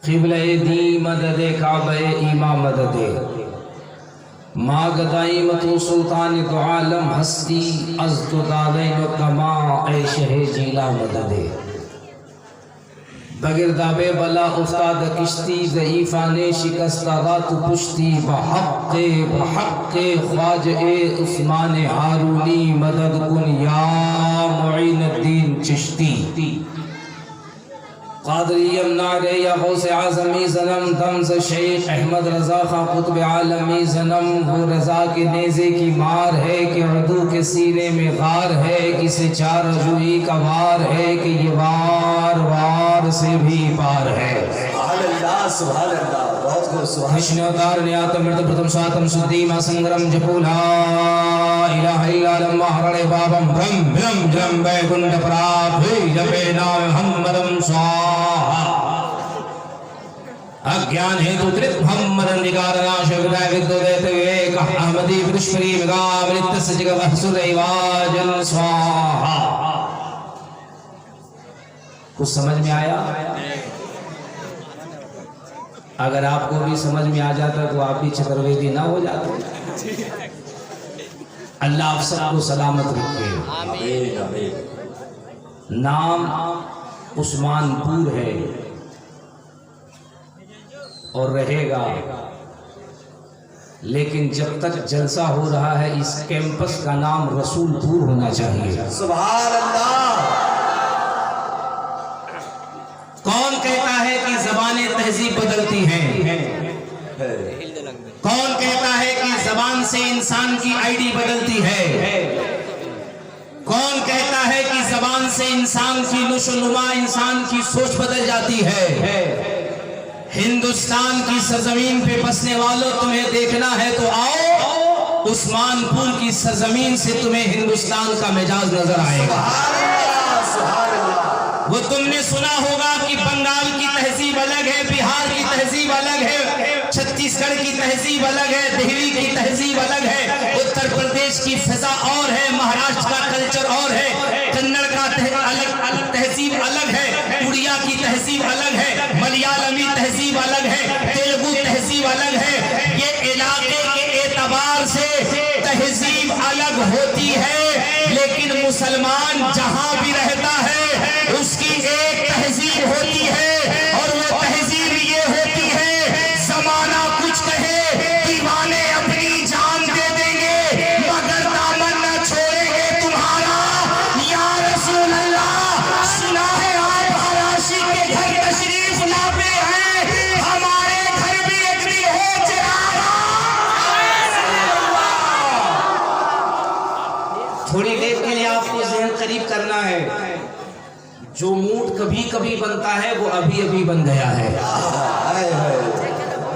क़िबले दी मदद काबे ईमा मदद माँ गदाई मतु सुल्तान तो आलम हस्ती अज़्दु दादैन कमा ए शहे जीला मदद बगिरदाबे बला उस्ताद किश्ती ज़ईफ़ा ने शिकस्ता रात पुश्ती बहक़्क़े ख्वाजे उस्मान हारूनी मदद कुन या मुईनुद्दीन चिश्ती क़ादरियम नारे या गौसे आज़मी ज़नम दम ज़ शेख अहमद रज़ा खां क़ुत्ब आलमी ज़नम वो रज़ा के नेज़े की मार है कि उर्दू के सीने में गार है किसे चार जुई का वार है कि ये वार वार से भी पार है। विष्णुदार न्यातम मृत प्रथम स्वातम सुद्धीमा संग्रम जपूला इलाहा इल्लल्लाह हरणे बाबम ब्रह्म ब्रह्म जम बैकुंठ प्राप जपे नाम मुहम्मदम स्वाहा अज्ञान हेतु त्रित मोहम्मद निगारनाश विदाय विद्यो देते विवेक अहमदी पुष्परी मगा मृत सजग वहसुदैवाजन स्वाहा। कुछ समझ में आया? अगर आपको भी समझ में आ जाता तो आप भी चतुर्वेदी ना हो जाते। अल्लाह आप सबको सलामत रखे। नाम उस्मानपुर है और रहेगा, लेकिन जब तक जलसा हो रहा है इस कैंपस का नाम रसूलपुर होना चाहिए। सुभान अल्लाह। कौन कहता है कि ज़बानें तहजीब बदलती हैं? कौन कहता है कि ज़बान से इंसान की आईडी बदलती है? कौन कहता है कि ज़बान से इंसान की नुशुनुमा, इंसान की सोच बदल जाती है? हिंदुस्तान की सरजमीन पे बसने वालों, तुम्हें देखना है तो आओ, उस्मानपुर की सरजमीन से तुम्हें हिंदुस्तान का मिजाज नजर आएगा। वो तुमने सुना होगा कि बंगाल की तहजीब अलग है, बिहार की तहजीब अलग है, छत्तीसगढ़ की तहजीब अलग है, दिल्ली की तहजीब अलग है, उत्तर प्रदेश की फिजा और है, महाराष्ट्र का कल्चर और है, कन्नड़ का अलग तहजीब अलग है, उड़िया की तहजीब अलग है, मलयालमी तहजीब अलग है, तेलुगु तहजीब अलग है। ये इलाके के एतबार से तहजीब अलग होती है, लेकिन मुसलमान जहां भी रहता है उसकी एक तहजीब होती है, और वो तहजीब ये होती है, ज़माना कुछ कहे दीवाने अपनी जान दे देंगे मगर दामन न छोड़ेंगे तुम्हारा। या रसूल अल्लाह, सुना है आप हर आशिक के घर तशरीफ लाते हैं, हमारे घर भी एक दिन हो चिरागा। थोड़ी देर के लिए आपको ज़हन करीब करना है, जो मूड कभी कभी बनता है वो अभी अभी बन गया है।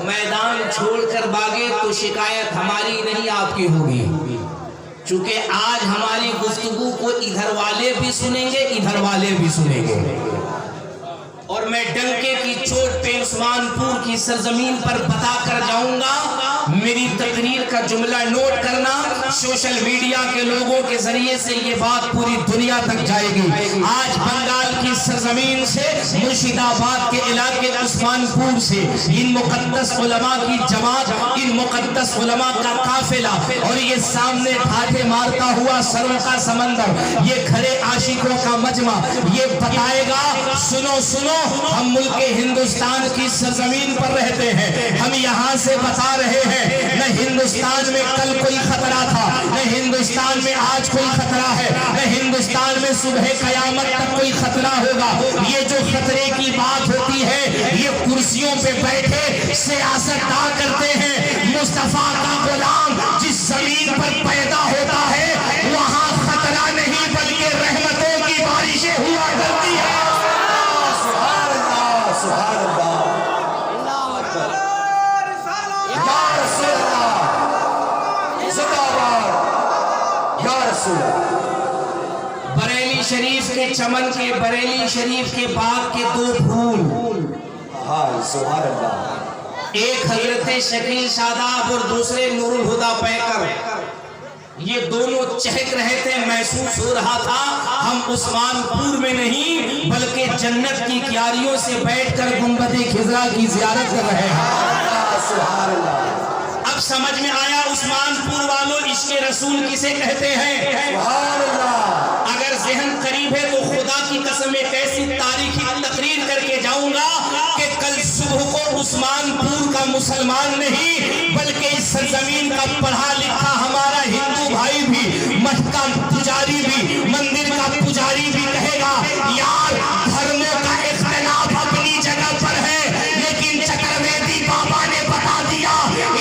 मैदान छोड़कर भागे तो शिकायत हमारी नहीं आपकी होगी, चूंकि आज हमारी गुफ्तगू को इधर वाले भी सुनेंगे, इधर वाले भी सुनेंगे, और मैं डंके की चोट पे उस्मानपुर की सरजमीन पर बता कर जाऊंगा। मेरी तकरीर का जुमला नोट करना, सोशल मीडिया के लोगों के जरिए से ये बात पूरी दुनिया तक जाएगी। आज बंगाल की सरजमीन से, मुर्शिदाबाद के इलाके उस्मानपुर से इन मुकद्दस उलमा की जमात, इन मुकद्दस उलमा का काफिला, और ये सामने ठाठे मारता हुआ सरों का समंदर, ये खड़े आशिकों का मजमा, ये बताएगा सुनो सुनो, हम मुल्क हिंदुस्तान की सरजमीन पर रहते हैं, हम यहाँ से बता रहे हैं, न हिंदुस्तान में कल कोई खतरा था, न हिंदुस्तान में आज कोई खतरा है, न हिंदुस्तान में सुबह कयामत तक कोई खतरा होगा। ये जो खतरे की बात होती है, ये कुर्सियों पे बैठे सियासतदान करते हैं। मुस्तफा का गुलाम जिस जमीन पर पैदा होता है वहाँ खतरा नहीं बल्कि रहमतों की बारिशें हुआ करती है। बरेली शरीफ के चमन के, बरेली शरीफ के बाग के दो फूल, एक हजरत शकील शादाब और दूसरे नूरुल हुदा पैकर, ये दोनों चहक रहे थे, महसूस हो रहा था हम उस्मानपुर में नहीं बल्कि जन्नत की क्यारियों से बैठकर गुंबद खिजरा की जियारत कर रहे हैं। सुभान अल्लाह। अब समझ में आया उस्मानपुर वालों इश्क़ रसूल किसे कहते हैं। सुभान अल्लाह। अगर ज़हन करीब है तो खुदा की कसम एक ऐसी तारीखी तकरीर करके जाऊंगा कि कल सुबह को उस्मानपुर का मुसलमान नहीं बल्कि इस सरजमीन का पढ़ा लिखा हमारा हिंदू भाई भी, मठ का पुजारी भी, मंदिर का पुजारी भी कहेगा यार धर्मों का इख्तिलाफ अपनी जगह पर है, लेकिन चक्रवर्ती बाबा ने बता दिया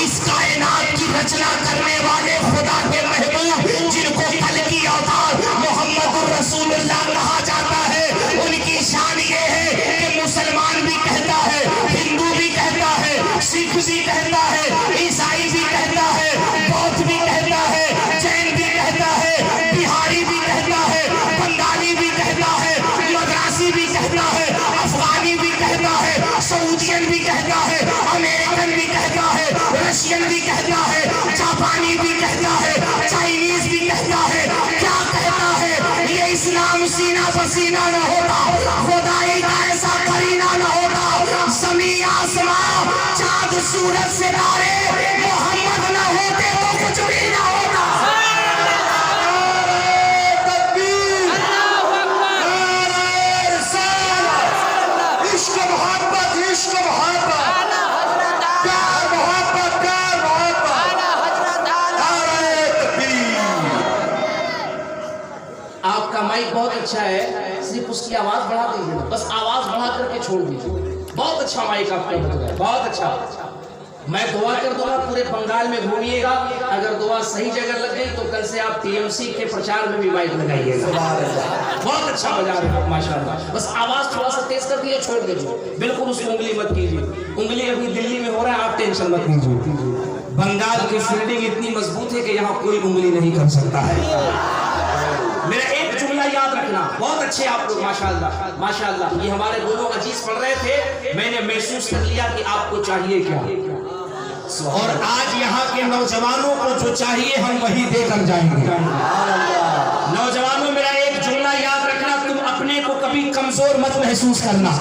इस कायनात की रचना करने वाले खुदा के महबूब जिनको कल की अवतार मोहम्मद रसूलुल्लाह कहा जाता है, उनकी शान ये है कि मुसलमान भी कहता है, हिंदू भी कहता है, सिख भी कहता है, ईसाई भी कहता है, बौद्ध भी कहता है, जैन भी कहता है, बिहारी भी कहता है, बंगाली भी कहता है, मद्रासी भी कहता है, अफगानी भी कहता है, सऊदियन भी कहता है, अमेरिकन भी कहता है, रशियन भी कहता है, जापानी भी कहता है, चाइनीज भी कहता है। क्या कहता है? ये इस्लाम सीना पसीना न होता, खुदाई का ऐसा करीना न होता, ज़मीं आसमां चाँद सूरज सितारे मोहम्मद न होते तो कुछ भी न होता। तकबीर। नारे रिसालत। इश्क मोहब्बत, इश्क मोहब्बत, प्यार मोहब्बत, प्यार मोहब्बत। नारे तकबीर। आपका माइक बहुत अच्छा है, सिर्फ उसकी आवाज बढ़ा दीजिए, बस आवाज बढ़ा करके छोड़ दीजिए। बहुत अच्छा माइक आपका है, बहुत अच्छा। मैं दुआ कर दूंगा पूरे बंगाल में घूमिएगा, अगर दुआ सही जगह लग गई तो कल से आप टीएमसी के प्रचार में भी माइक लगाइएगा। बहुत अच्छा बजा रहे हो माशाल्लाह, बस आवाज थोड़ा सा तेज कर दिए, छोड़ दीजिए, बिल्कुल उसको उंगली मत कीजिए। उंगली अभी दिल्ली में हो रहा है, आप टेंशन मत कीजिए। बंगाल की फील्डिंग इतनी मजबूत है कि यहाँ कोई उंगली नहीं कर सकता है। मेरा एक जुमला याद रखना, बहुत अच्छे आप लोग माशाल्लाह माशाल्लाह। ये हमारे दोनों अजीज पढ़ रहे थे, मैंने महसूस कर लिया कि आपको चाहिए क्या, और आज यहाँ के नौजवानों को जो चाहिए हम वही देकर जाएंगे। नौजवानों मेरा एक जुमला याद रखना, तुम अपने को कभी कमजोर मत महसूस करना।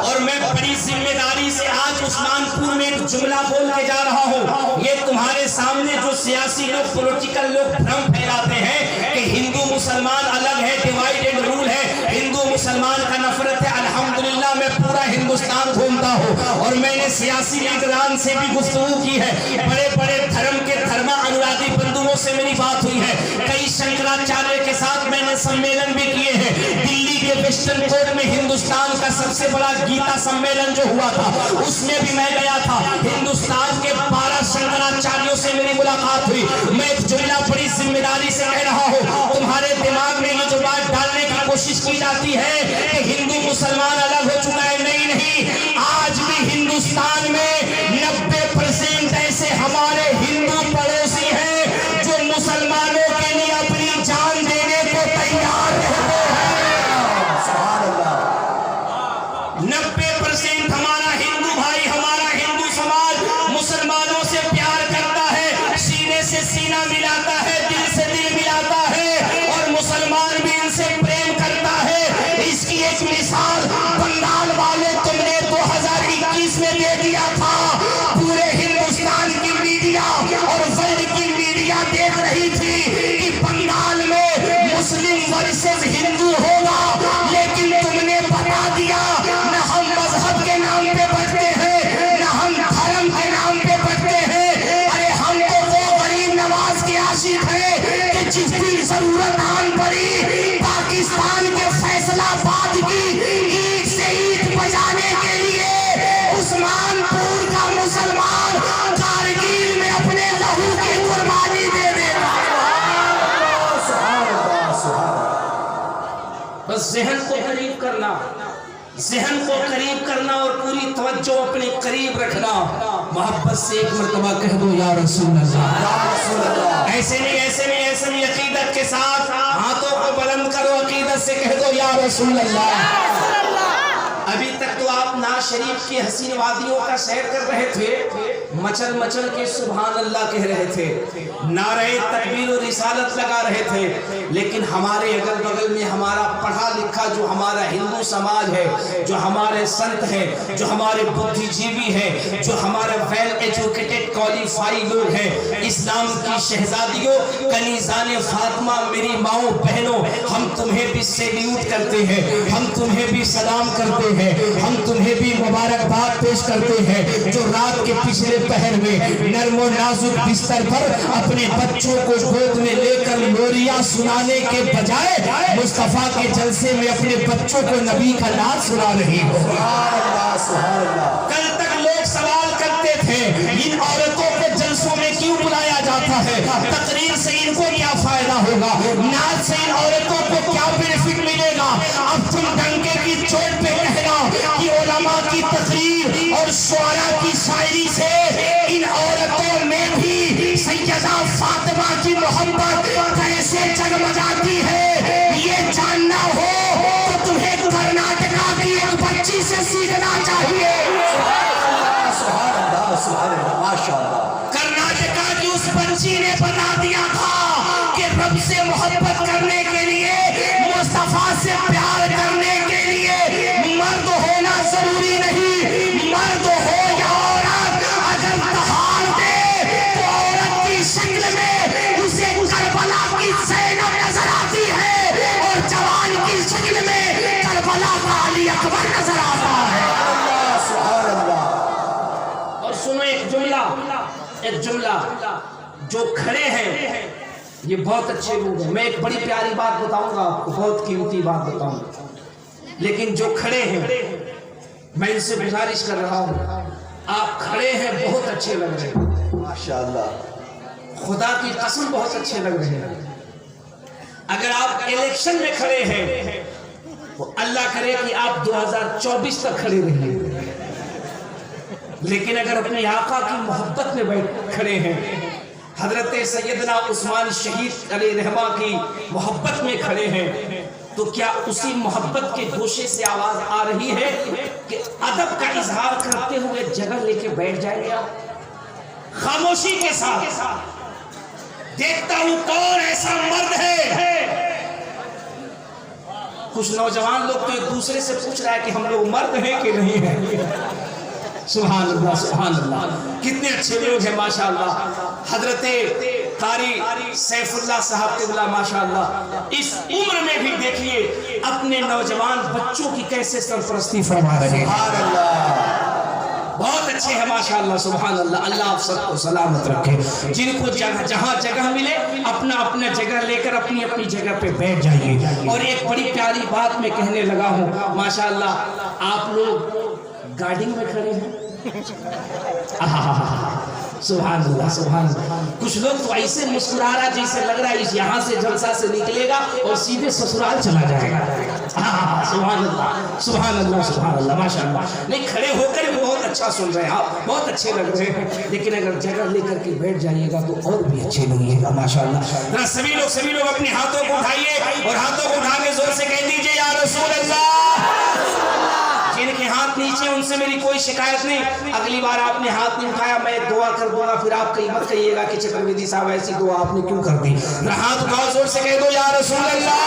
और मैं बड़ी जिम्मेदारी से आज उस्मानपुर में एक जुमला बोल के जा रहा हूँ। ये तुम्हारे सामने जो सियासी लोग, पॉलिटिकल लोग भ्रम फैलाते हैं कि हिंदू मुसलमान अलग है, डिवाइड एंड रूल है, हिंदू मुसलमान का नफरत है। अल्हम्दुलिल्लाह मैं पूरा हिंदुस्तान घूमता हूँ और मैंने सियासी लीडरान से भी गुफ्तगू की है, बड़े बड़े धर्म के धर्मा अनुरागी बंधुओं से मेरी बात हुई है, कई शंकराचार्य के साथ मैंने सम्मेलन भी किए हैं। दिल्ली के वेस्टर्न कोर्ट में हिंदुस्तान का सबसे बड़ा गीता सम्मेलन जो हुआ था उसमें भी मैं गया था। हिंदुस्तान के 12 शंकराचार्यों से मेरी मुलाकात हुई। मैं एक जुमला बड़ी जिम्मेदारी से कह रहा हूँ, तुम्हारे दिमाग में ये जो बात डालने की कोशिश की जाती है कि हिंदू मुसलमान अलग हो चुका है, नहीं नहीं, आज भी हिंदुस्तान में 90% ऐसे हमारे हिंदू पड़ोसी हैं जो मुसलमानों के लिए अपनी जान देने को तैयार रहते हैं। सुभान अल्लाह। 90% हमारा हिंदू भाई, हमारा हिंदू समाज मुसलमानों से प्यार करता है, सीने से सीना मिलाता है, दिल से दिल मिलाता है, और मुसलमान भी इनसे प्रेम करता है। इसकी एक मिसाल बंगाल वाले तुमने 2021 में दे दिया था। पूरे हिंदुस्तान की मीडिया और वर्ल्ड की मीडिया देख रही थी कि बंगाल में मुस्लिम वर्सेस हिंदू होगा, लेकिन तुमने बता दिया न हम मजहब के नाम पे बढ़ते हैं, न हम धर्म के नाम पे बढ़ते हैं। अरे हम तो वो गरीब नवाज के आशिक हैं कि जिस दिन जरूरत आन पड़ी पाकिस्तान के फैसलाबाद की ईंट से ईंट बजाने के लिए उस्मानपुर का मुसलमान कारगिल में अपने लहू की कुर्बानी दे देगा। बस ज़हन को करीब करना, ज़हन को करीब करना और पूरी तवज्जो अपने करीब रखना। मोहब्बत से एक मर्तबा कह दो या रसूल अल्लाह। ऐसे नहीं, ऐसे नहीं, ऐसे नहीं, अकीदत के साथ हाथों को बुलंद करो, अकीदत से कह दो या रसूल अल्लाह। अभी तक तो आप नाश शरीफ की हसीन वादियों का सैर कर रहे थे, मचल मचल के सुभान अल्लाह कह रहे थे, नारे तकबीर और रिसालत लगा रहे थे। लेकिन हमारे अगल बगल में हमारा पढ़ा लिखा जो हमारा हिंदू समाज है, जो हमारे संत हैं, जो हमारे बुद्धिजीवी हैं, जो हमारे वेल एजुकेटेड क्वालिफाई लोग हैं, इस्लाम की शहजादियों, कनीज़ाने फातिमा, मेरी माओ बहनों, हम तुम्हें भी सैल्यूट करते हैं, हम तुम्हें भी सलाम करते हैं, हम तुम्हें भी मुबारकबाद पेश करते हैं, जो रात के पिछले पहर में नर्मो नाजुक बिस्तर पर अपने बच्चों को गोद में लेकर लोरियां सुनाने के बजाय मुस्तफा के जलसे में अपने बच्चों को नबी का नाम सुना रही हो। कल तक लोग सवाल करते थे इन औरतों को जलसों में क्यों बुलाया जाता है, तकरीर से इनको क्या फायदा होगा, नाच से इन औरतों को क्या बेनिफिट मिलेगा। अब तुम डंके की चोट पे कहना कि उलमा की तकरीर और शुआरा की शायरी से इन औरतों में भी सैयदा फातिमा की मोहब्बत कैसे जगमगाती है, ये जानना हो तो तुम्हें कर्नाटका की एक बच्ची से सीखना चाहिए। कर्नाटका की उस बच्ची ने बता दिया था कि रब से मोहब्बत करने के लिए, मुस्तफा से प्यार करने के लिए मर्द होना जरूरी नहीं, मर्द हो या औरत, अगर दहाड़ दे तो औरत की शक्ल में उसे करबला की ज़ैनब नजर आती है और जवान की शक्ल में करबला का अली अकबर नजर आता है। और सुनो एक जुमला जो खड़े हैं ये बहुत अच्छे लोग हैं। मैं एक बड़ी प्यारी बात बताऊंगा आपको, बहुत कीमती बात बताऊंगा, लेकिन जो खड़े हैं मैं इनसे गुजारिश कर रहा हूं, आप खड़े हैं बहुत अच्छे लग रहे हैं माशाअल्लाह, खुदा की कसम बहुत अच्छे लग रहे हैं। अगर आप इलेक्शन में खड़े हैं तो अल्लाह करे कि आप 2024 तक खड़े रहिए, लेकिन अगर अपने आका की मोहब्बत में बैठ खड़े हैं, हजरत सैयदना उस्मान शहीद अलैहिर्रहमा की मोहब्बत में खड़े हैं, तो क्या उसी मोहब्बत के गोशे से आवाज आ रही है कि अदब का इजहार करते हुए जगह लेके बैठ जाएंगे आप खामोशी के साथ? देखता हूं कौन ऐसा मर्द है। कुछ नौजवान लोग तो एक दूसरे से पूछ रहा है कि हम लोग मर्द हैं कि नहीं है। सुभान अल्लाह, सुभान अल्लाह, कितने अच्छे लोग हैं माशाअल्लाह। हजरते कारी सैफुल्लाह साहब किबला माशाअल्लाह इस उम्र में भी देखिए अपने नौजवान बच्चों की कैसे सरपरस्ती फरमा रहे हैं। बहुत अच्छे हैं माशाअल्लाह, सुभान अल्लाह। अल्लाह आप सबको सलामत रखे। जिनको जहाँ जगह मिले अपना अपना जगह लेकर अपनी अपनी जगह पे बैठ जाइए। और एक बड़ी प्यारी बात मैं कहने लगा हूँ माशाअल्लाह, आप लोग गार्डिंग में खड़े हैं, सुभान अल्लाह, सुभान अल्लाह। कुछ लोग तो ऐसे मुस्कुरा रहा जैसे लग रहा है इस यहाँ से जलसा से निकलेगा और सीधे ससुराल चला जाएगा। सुभान अल्लाह, सुभान अल्लाह, सुभान अल्लाह, माशाअल्लाह। नहीं, खड़े होकर भी बहुत अच्छा सुन रहे हैं आप, बहुत अच्छे लग रहे हैं, लेकिन अगर जगह लेकर के बैठ जाइएगा तो और भी अच्छे लगेगा माशाअल्लाह। सभी लोग अपने हाथों को उठाइए और हाथों को उठा के जोर से कह दीजिए या रसूल अल्लाह। जिनके हाथ नीचे उनसे मेरी कोई शिकायत नहीं, अगली बार आपने हाथ नहीं उठाया मैं दुआ कर दूंगा, फिर आप कहीं मत कहिएगा कि चतुर्वेदी साहब ऐसी दुआ आपने क्यों कर दी। हाथ उठाओ, जोर से कह दो या रसूल अल्लाह।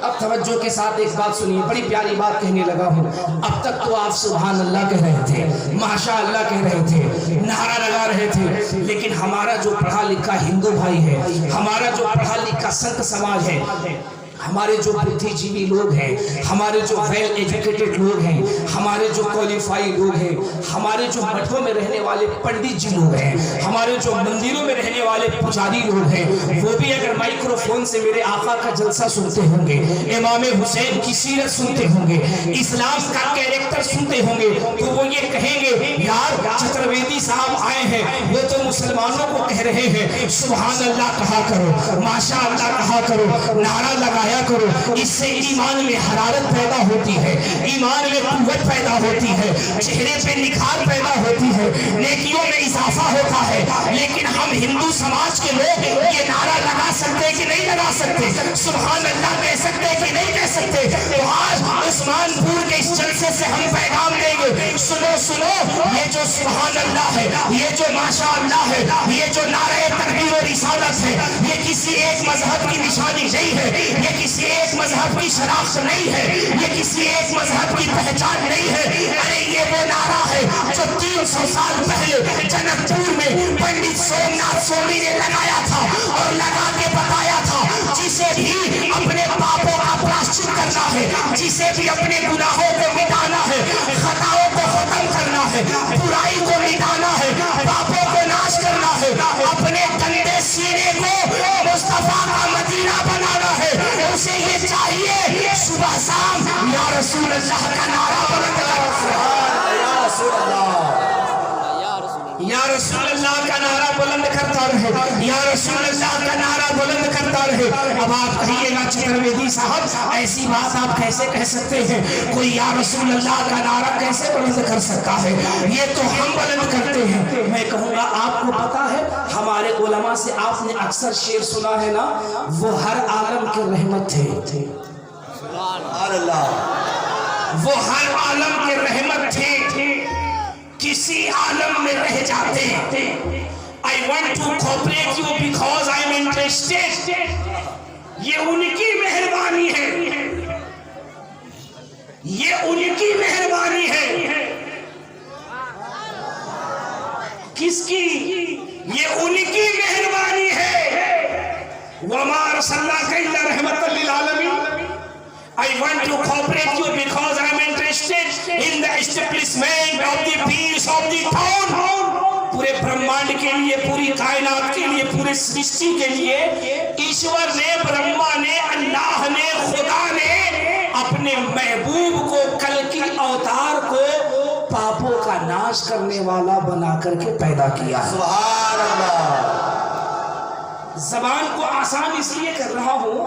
अब तवज्जो के साथ एक बात सुनिए, बड़ी प्यारी बात कहने लगा हूँ। अब तक तो आप सुभान अल्लाह कह रहे थे, माशा अल्लाह कह रहे थे, नारा लगा रहे थे, लेकिन हमारा जो पढ़ा लिखा हिंदू भाई है, हमारा जो पढ़ा लिखा संत समाज है, हमारे जो बुद्धिजीवी लोग हैं, हमारे जो वेल एजुकेटेड लोग हैं, हमारे जो क्वालिफाई लोग हैं, हमारे जो मठों में रहने वाले पंडित जी लोग हैं, हमारे जो मंदिरों में रहने वाले पुजारी लोग हैं, वो भी अगर माइक्रोफोन से मेरे आका का जलसा सुनते होंगे, इमाम हुसैन की सीरत सुनते होंगे, इस्लाम का कैरेक्टर सुनते होंगे, तो वो ये कहेंगे यार चतुर्वेदी साहब आए हैं वो तो मुसलमानों को कह रहे हैं सुभान अल्लाह कहा करो, माशा अल्लाह कहा करो, नारा लगाया करो। इससे ईमान में हरारत पैदा होती है, ईमान में कुव्वत पैदा होती है, चेहरे पे निखार पैदा होती है, नेकियों में इजाफा होता है। लेकिन हम हिंदू समाज के लोग ये नारा लगा सकते कि नहीं लगा सकते? सुभान अल्लाह कह सकते कि नहीं कह सकते? तो आज उस्मानपुर के इस जलसे से हम पैगाम देंगे, सुनो सुनो, ये जो सुभान अल्लाह है, ये जो माशा अल्लाह है, ये जो नारे तकबीर और रिसालत है, ये किसी एक मजहब की निशानी नहीं है, ये किसी एक मजहब की शनाख्त नहीं है, ये किसी एक मजहब की पहचान नहीं है। अरे ये वो नारा है जो 300 साल पहले जनकपुर में पंडित सोमनाथ स्वामी ने लगाया था और लगा के बताया था, जिसे भी अपने पापों का प्रायश्चित करना है, जिसे भी अपने गुनाहों को मिटाना है, खताओं को खत्म करना है, बुराई को मिटाना है, पापों को नाश करना है, अपने गंदे सीने को मुस्तफा का मदीना बनाना है, उसे ये चाहिए सुबह शाम या रसूल अल्लाह का नारा बुलंद करो, या रसूल अल्लाह का नारा बुलंद करता रहे, या रसूल अल्लाह का नारा बुलंद करता रहे। अब आप कहिएगा चतुर्वेदी साहब ऐसी बात आप कैसे कह सकते हैं? कोई या रसूल अल्लाह का नारा कैसे बुलंद कर सकता है? ये तो हम बुलंद करते हैं। मैं कहूँगा आपको पता है हमारे उलमा से आपने अक्सर शेर सुना है ना, वो हर आलम के रहमत थे, वो हर आलम के रहमत थे, किसी आलम में रह जाते। I want to cooperate you because I am interested. ये उनकी मेहरबानी है, ये उनकी मेहरबानी है। किसकी? ये उनकी मेहरबानी है। वमा अर्सलनाका इल्ला रहमतल लिल आलमीन। I want to cooperate you because I am interested in the establishment of the peace of the town. पूरे ब्रह्मांड के लिए, पूरी कायनात के लिए, पूरे सृष्टि के लिए ईश्वर ने, ब्रह्मा ने, अल्लाह ने, खुदा ने अपने महबूब को, कल की अवतार को पापों का नाश करने वाला बना करके पैदा किया है। सुभान अल्लाह। जबान को आसान इसलिए कर रहा हूं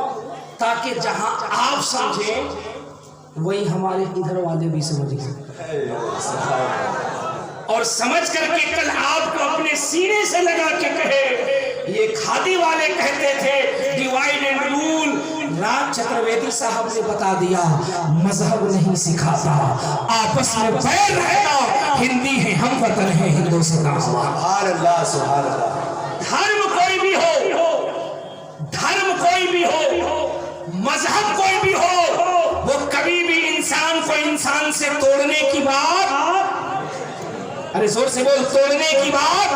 ताकि जहां आप समझें वही हमारे इधर वाले भी समझें, और समझ करके कल आपको अपने सीने से लगा के कहे। ये खादी वाले कहते थे डिवाइड एंड रूल, राज चतुर्वेदी साहब ने बता दिया मजहब नहीं सिखाता, आपस में बैर रहना, हिंदी है हम वतन है हिंदुस्तान। सुभान अल्लाह, सुभान अल्लाह। धर्म कोई भी हो, धर्म कोई भी हो, मजहब कोई भी हो, वो कभी भी इंसान को इंसान से तोड़ने की बात, अरे जोर से बोल, तोड़ने की बात,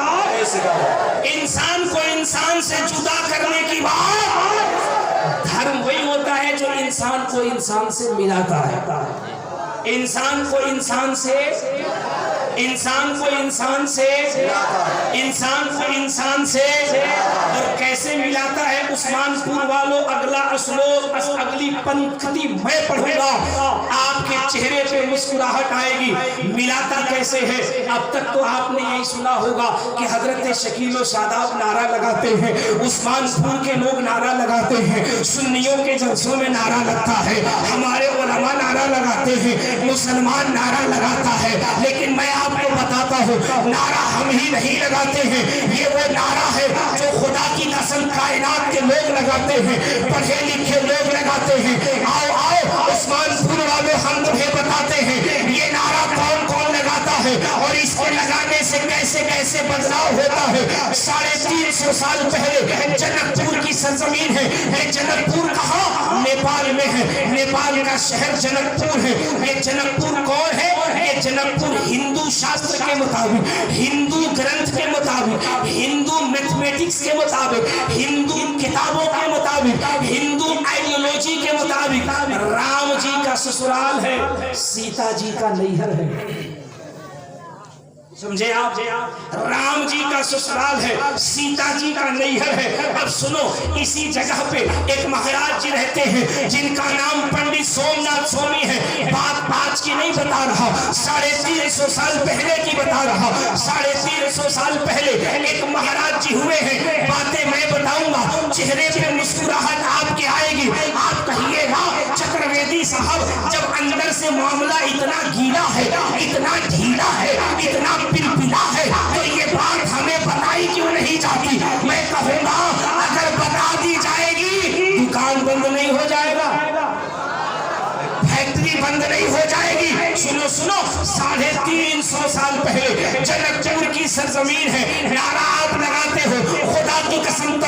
इंसान को इंसान से जुदा करने की बात। धर्म वही होता है जो इंसान को इंसान से मिलाता है, इंसान को इंसान से, इंसान को इंसान से, इंसान को इंसान से। और कैसे मिलाता है? उस्मानपुर वालों, अगला अगली पंक्ति मैं पढ़ूंगा, आपके चेहरे पे मुस्कुराहट आएगी। मिलाता कैसे है? अब तक तो आपने यही सुना होगा कि हजरत शकील और शादाब नारा लगाते हैं, उस्मानपुर के लोग नारा लगाते हैं, सुन्नियों के जलसों में नारा लगता है, हमारे उलमा नारा लगाते हैं, मुसलमान नारा लगाता है। लेकिन मैं आपको बताता हूँ नारा हम ही नहीं लगाते हैं, ये वो नारा है जो खुदा की कसम कायनात के लोग लगाते हैं, पढ़े लिखे लोग लगाते हैं। आओ आओ उस्मानपुर वालों, हम तुम्हें बताते हैं ये नारा कौन कौन लगाता है और इसको लगाने से कैसे कैसे बदलाव होता है। 350 साल पहले जनकपुर की सरजमीन है। ये जनकपुर कहाँ? नेपाल में है। नेपाल का शहर जनकपुर है। ये जनकपुर कौन है? ये जनकपुर हिंदू शास्त्र के मुताबिक, हिंदू ग्रंथ के मुताबिक, हिंदू मैथमेटिक्स के मुताबिक, हिंदू किताबों के मुताबिक, हिंदू आइडियोलॉजी के मुताबिक राम जी का ससुराल है, सीता जी का नैहर है। समझे आप? राम जी का ससुराल है, सीता जी का नैहर है। अब सुनो, इसी जगह पे एक महाराज जी रहते हैं जिनका नाम पंडित सोमनाथ स्वामी है। बात आज की नहीं बता रहा, 350 साल पहले की बता रहा। 350 साल पहले एक महाराज जी हुए हैं। बातें मैं बताऊंगा, चेहरे पे मुस्कुराहट आपके आएगी। आप कहिएगा चतुर्वेदी साहब, जब अंदर से मामला इतना गीला है, इतना ढीला है, इतना पिलपिला है, तो ये बात हमें बताई क्यों नहीं जाती? मैं कहूंगा अगर बता दी जाएगी, दुकान बंद नहीं हो जाएगा, फैक्ट्री बंद नहीं हो जाएगी। सुनो सुनो, 350 साल पहले जनकपुर की सरजमीन है। नारा आप लगाते हो, खुदा की कसम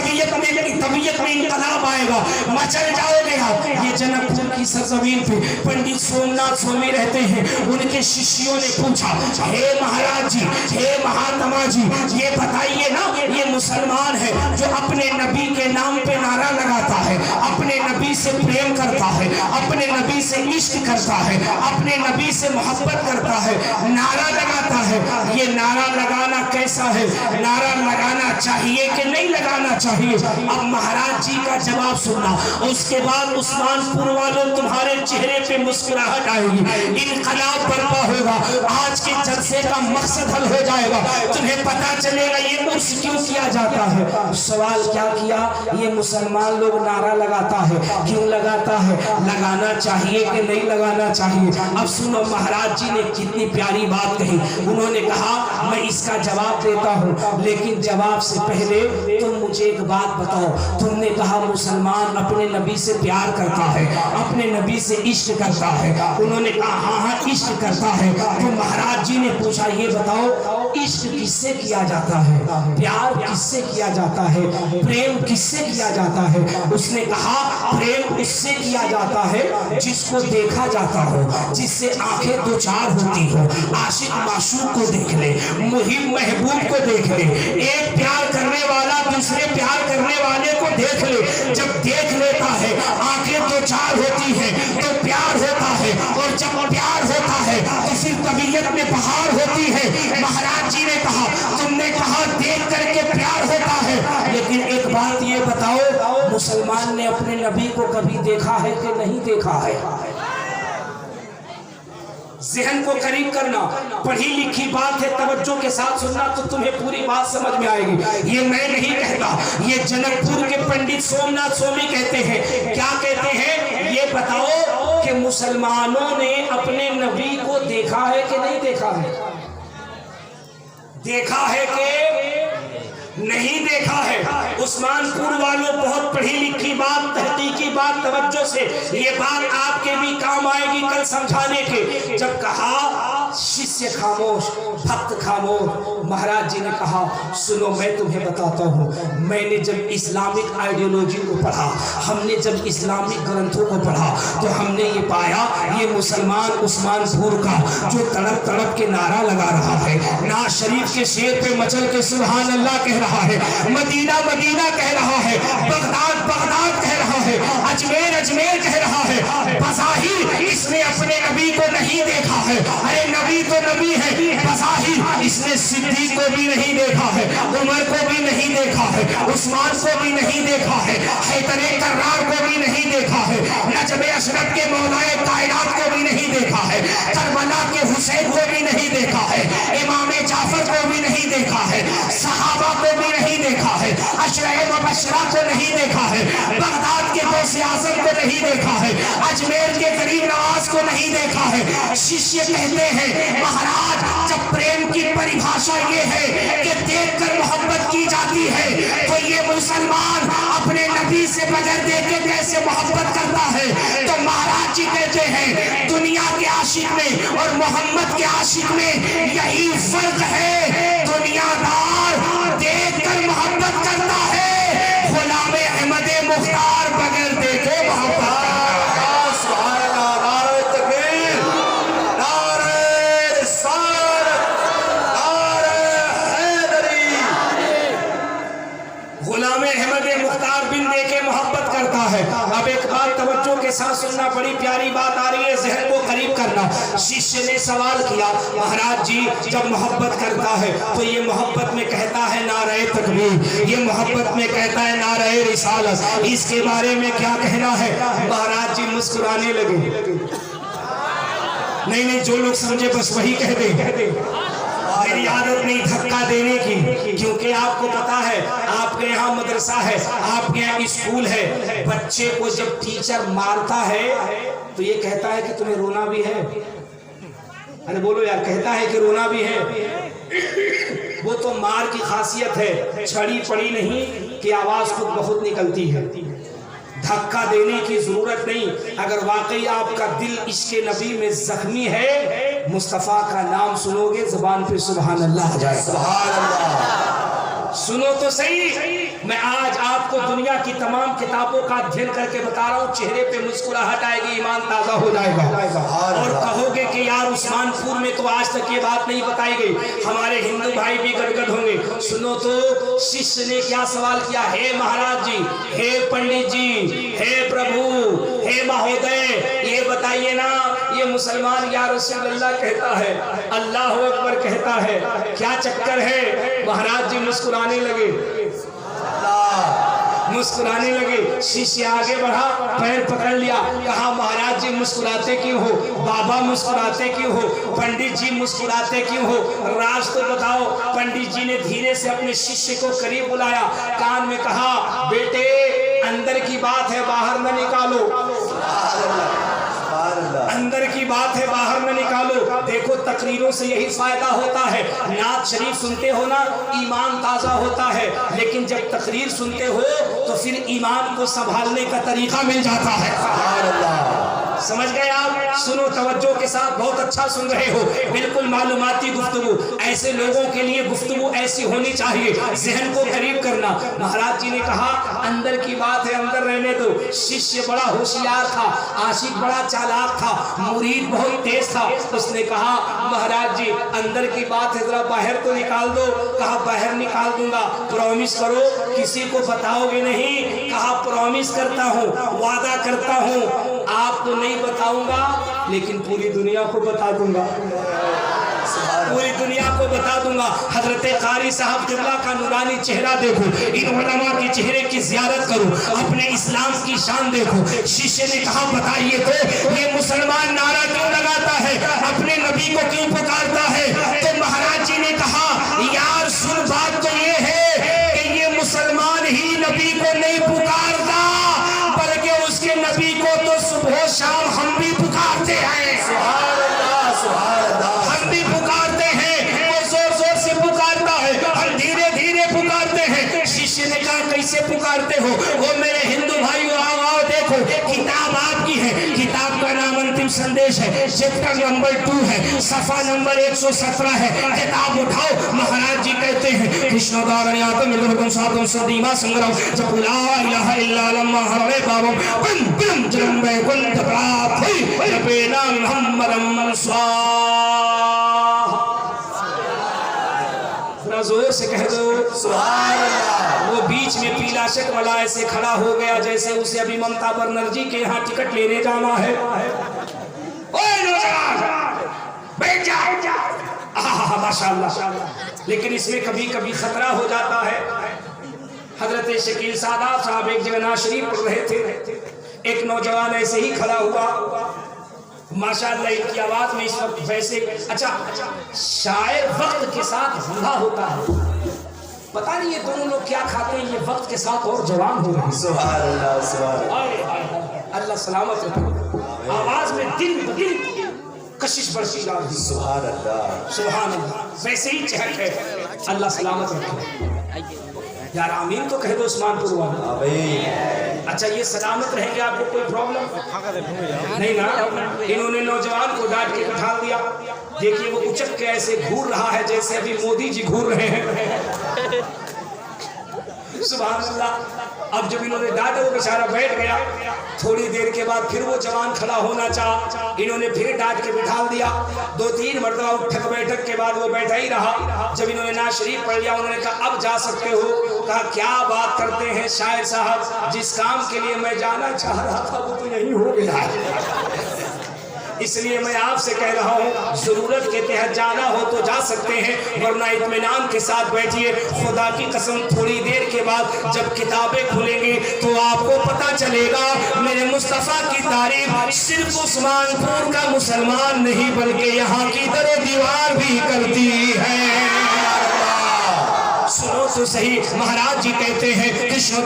तबीयत में इंकलाब आएगा, मचल जाओगे आप। ये जनकपुर की सरजमीन पे पंडित सोमनाथ स्वामी रहते हैं। उनके शिष्यों ने पूछा, हे महाराज जी, हे महात्मा जी, ये बताइए ना, ये मुसलमान है जो अपने नबी के नाम पे नारा लगाता है, अपने नबी से प्रेम करता है, अपने नबी से इश्क करता है, अपने नबी से मोहब्बत करता है, नारा लगाता है, ये नारा लगाना कैसा है? नारा लगाना चाहिए कि नहीं लगाना चाहिए? अब महाराज जी का जवाब सुनना, उसके बाद उस्मानपुर वालों तुम्हारे चेहरे पे मुस्कुराहट आएगी, इनकलाब बर्पा होगा, आज के जलसे का मकसद हल हो जाएगा, तुम्हें पता चलेगा ये उर्स क्यों किया जाता है। सवाल क्या किया? ये मुसलमान लोग नारा लगाता है, क्यों लगाता है? लगाना चाहिए कि नहीं लगाना चाहिए? अब सुनो, महाराज जी ने कितनी प्यारी बात कही। उन्होंने कहा, मैं इसका जवाब देता हूँ, लेकिन जवाब से पहले तुम मुझे एक बात बताओ। तुमने कहा मुसलमान अपने नबी से प्यार करता है, अपने नबी से इश्क करता है। उन्होंने कहा हाँ हाँ इश्क करता है। तो महाराज जी ने पूछा, ये बताओ इश्क किससे किया जाता है? प्यार किससे किया जाता है? प्रेम किससे किया जाता है? उसने कहा प्रेम उससे किया जाता है जिसको देखा जाता हो, जिससे आंखें दो चार होती हो, आशिक माशूक को देख ले, मुहिब महबूब को देख ले, एक प्यार करने वाला दूसरे प्यार करने वाले को देख ले। जब देख लेता है, आंखें दो चार होती है तो प्यार होता है, और जब प्यार होता है तो फिर तबीयत में बहार होती है। महाराज जी ने कहा, तुमने कहा देख करके प्यार होता है, लेकिन एक बात ये बताओ, मुसलमान ने अपने नबी को कभी देखा है कि नहीं देखा है? जहन को करीब करना, पढ़ी लिखी बात है, तवज्जो के साथ सुनना तो तुम्हें पूरी बात समझ में आएगी। ये मैं नहीं कहता, ये जनकपुर के पंडित सोमनाथ स्वामी कहते हैं। क्या कहते हैं? ये बताओ कि मुसलमानों ने अपने नबी को देखा है कि नहीं देखा है? देखा है कि नहीं देखा है? उस्मानपुर वालों, बहुत पढ़ी लिखी बात, तहकीकी बात, तवज्जो से ये बात आपके भी काम आएगी कल समझाने के। जब कहा शिष्य खामोश, भक्त खामोश, महाराज जी ने कहा, सुनो मैं तुम्हें बताता हूँ, मैंने जब इस्लामिक आइडियोलॉजी को पढ़ा, हमने जब इस्लामिक ग्रंथों को पढ़ा, तो हमने ये पाया, ये मुसलमान उस्मानपुर का जो तड़प तड़प के नारा लगा रहा है, नाज शरीफ के शेर पे मचल के सुभान अल्लाह कह रहा है, मदीना मदीना कह रहा है, बगदाद बगदाद कह रहा है, अजमेर अजमेर कह रहा है, बज़ाहिर इसने अपने नबी को नहीं देखा है। अरे नबी तो नबी है, बज़ाहिर इसने सिद्दीक को भी नहीं देखा है, उमर को भी नहीं देखा है, उस्मान को भी नहीं देखा है, हैदर कर्रार को भी नहीं देखा है, नजब अशरफ के मौलाए कायनात को भी नहीं देखा है, करबला के हुसैन को भी नहीं देखा है, इमाम जाफर को भी नहीं देखा है, सहाबा को भी नहीं देखा है, अशरे मुबशरा को नहीं देखा है, बगदाद के गौसे आज़म को नहीं देखा है, अजमेर के गरीब नवाज को नहीं देखा है। शिष्य कहते हैं, महाराज जब प्रेम की परिभाषा ये है कि देखकर मोहब्बत की जाती है, तो ये मुसलमान अपने नबी से बगैर देखे कैसे मोहब्बत करता है? तो महाराज जी कहते हैं, दुनिया के आशिक में और मोहम्मद के आशिक में यही फर्क है, दुनियादार देखकर मोहब्बत करता है, गुलाम अहमद मुख्तार बगैर देखे मोहब्बत करता है। गुलाम अहमद मुख्तार बिन देखे मोहब्बत करता है। अब एक बात तवज्जो के साथ सुनना, बड़ी प्यारी बात आ रही है, जहन को करीब करना। शिष्य ने सवाल किया, महाराज जी जब मोहब्बत करता है तो ये मोहब्बत में कहता है नारे तकबीर, ये मोहब्बत में कहता है नारे रिसालत, इसके बारे में क्या कहना है? महाराज जी मुस्कुराने लगे। नहीं, जो लोग समझे बस वही कह दे। मेरी आदत नहीं धक्का देने की, क्योंकि आपको पता है आपके यहाँ मदरसा है, आपके यहाँ स्कूल है, बच्चे को जब टीचर मारता है तो ये कहता है कि तुम्हें रोना भी है। अरे बोलो यार, कहता है कि रोना भी है। वो तो मार की खासियत है, छड़ी पड़ी नहीं कि आवाज खुद बहुत निकलती है। धक्का देने की जरूरत नहीं। अगर वाकई आपका दिल इश्क़े नबी में जख्मी है, मुस्तफ़ा का नाम सुनोगे जुबान पे सुभान अल्लाह आ जाएगा। सुभान अल्लाह। सुनो तो सही, मैं आज आपको दुनिया की तमाम किताबों का अध्ययन करके बता रहा हूँ, चेहरे पे मुस्कुराहट आएगी, ईमान ताजा हो जाएगा और कहोगे कि यार उस्मानपुर में तो आज तक ये बात नहीं बताई गई, हमारे हिंदू भाई भी गदगद होंगे। सुनो तो, शिष्य ने क्या सवाल किया? हे महाराज जी, हे पंडित जी, हे प्रभु, हे महोदय, ये बताइए ना, ये मुसलमान या रसूल अल्लाह कहता है, अल्लाह अकबर कहता है, क्या चक्कर है? महाराज जी मुस्कुराने लगे, मुस्कुराने लगे। शिष्य आगे बढ़ा, पैर पकड़ लिया, कहा महाराज जी मुस्कुराते क्यों हो? बाबा मुस्कुराते क्यों हो? पंडित जी मुस्कुराते क्यों हो? राज तो बताओ। पंडित जी ने धीरे से अपने शिष्य को करीब बुलाया, कान में कहा, बेटे अंदर की बात है बाहर न निकालो, अंदर की बात है बाहर न निकालो। देखो तकरीरों से यही फायदा होता है, नात शरीफ सुनते हो ना, ईमान ताजा होता है, लेकिन जब तकरीर सुनते हो तो फिर ईमान को संभालने का तरीका मिल जाता है। समझ गए आप? सुनो तवज्जो के साथ, बहुत अच्छा सुन रहे हो, बिल्कुल मालूमाती गुफ्तगू। ऐसे लोगों के लिए गुफ्तगू ऐसी होनी चाहिए, जहन को करीब करना। महाराज जी ने कहा अंदर की बात है अंदर रहने दो। शिष्य बड़ा होशियार था, आशिक बड़ा चालाक था, मुरीद बहुत तेज था। उसने कहा महाराज जी अंदर की बात है, जरा बाहर तो निकाल दो। कहा बाहर निकाल दूंगा, प्रॉमिस करो किसी को बताओगे नहीं। कहा प्रॉमिस करता हूँ, वादा करता हूँ, आपको नहीं बताऊंगा लेकिन पूरी दुनिया को बता दूंगा, पूरी दुनिया को बता दूंगा। हजरत कारी साहब किबला का नूरानी चेहरा देखो, इन उलमा के चेहरे की ज़ियारत करो, अपने इस्लाम की शान देखो। शिष्य ने कहा बताइए तो ये मुसलमान नारा क्यों लगाता है, अपने नबी को क्यों पुकारता है? तो महाराज जी ने कहा यार सुन, बात तो ये है कि ये मुसलमान ही नबी को नहीं पुकारता, बल्कि उसके नबी को तो सुबह शाम हम भी पुकारते हैं। सुभान अल्लाह, सुभान अल्लाह। हम भी पुकारते हैं, वो जोर जोर से पुकारता है, हम धीरे धीरे पुकारते हैं। शिष्य ने कहा कैसे पुकारते हो? वो मेरे हिंदू भाइयों आओ देखो, किताब आपकी है, किताब का नाम अंतिम संदेश है, चैप्टर नंबर 2 है, सफा नंबर 117 है। किताब उठाओ। महाराज जी कहते हैं कृष्णदारण्यातम निर्वतम साधम सदीमा संग्रह जपुला इलाहा इल्ला अल्लाह हरे बाबम बन बन जन्म वैकुंठ प्राप्त हुई जपे नाम मुहम्मदम स्वाहा। जोर से कह दो सुभान अल्लाह। वो बीच में पीला शक वाला ऐसे खड़ा हो गया जैसे उसे अभी ममता बनर्जी के यहाँ टिकट लेने जाना है। बैठ जा, माशाअल्लाह। लेकिन इसमें कभी कभी खतरा हो जाता है। हजरत शकील सादात साहब एक जगह नाज़ शरीफ पढ़ रहे थे, एक नौजवान ऐसे ही खड़ा हुआ, माशाअल्लाह इनकी आवाज में इस वक्त वैसे, अच्छा शायर वक्त के साथ बूढ़ा होता है, पता नहीं ये दोनों लोग क्या खाते हैं, ये वक्त के साथ और जवान हो रहे हैं। सुभान अल्लाह, सुभान अल्लाह। अल्लाह सलामत रखे, आवाज में दिन ब दिन कशिश बढ़ती जा रही। सुभान अल्लाह, सुभान अल्लाह। वैसे ही चहक है, अल्लाह सलामत रखे। यार आमीन तो कह दो उस्मानपुर वाले। अच्छा ये सलामत रहेंगे, आपको कोई प्रॉब्लम नहीं ना? इन्होंने नौजवान को डांट के बिठा दिया। देखिए वो उचक के ऐसे घूर रहा है जैसे अभी मोदी जी घूर रहे हैं। सुभान अल्लाह। अब जब इन्होंने डांटा वो बेचारा बैठ गया, थोड़ी देर के बाद फिर वो जवान खड़ा होना चाहा, इन्होंने फिर डांट के बिठा दिया। 2-3 मरतबा उठक बैठक के बाद वो बैठा ही रहा। जब इन्होंने नाज़ शरीफ पढ़ लिया, उन्होंने कहा अब जा सकते हो। कहा क्या बात करते हैं शायर साहब, जिस काम के लिए मैं जाना चाह रहा था वो तो यही हो गया। इसलिए मैं आपसे कह रहा हूँ, जरूरत के तहत जाना हो तो जा सकते हैं, वरना इत्मीनान के साथ बैठिए। खुदा की कसम थोड़ी देर के बाद जब किताबें खुलेंगी तो आपको पता चलेगा मेरे मुस्तफा की तारीफ सिर्फ उस्मानपुर का मुसलमान नहीं बल्कि यहाँ की दरो दीवार भी करती है। सुनो तो सही, महाराज जी कहते हैं कृष्ण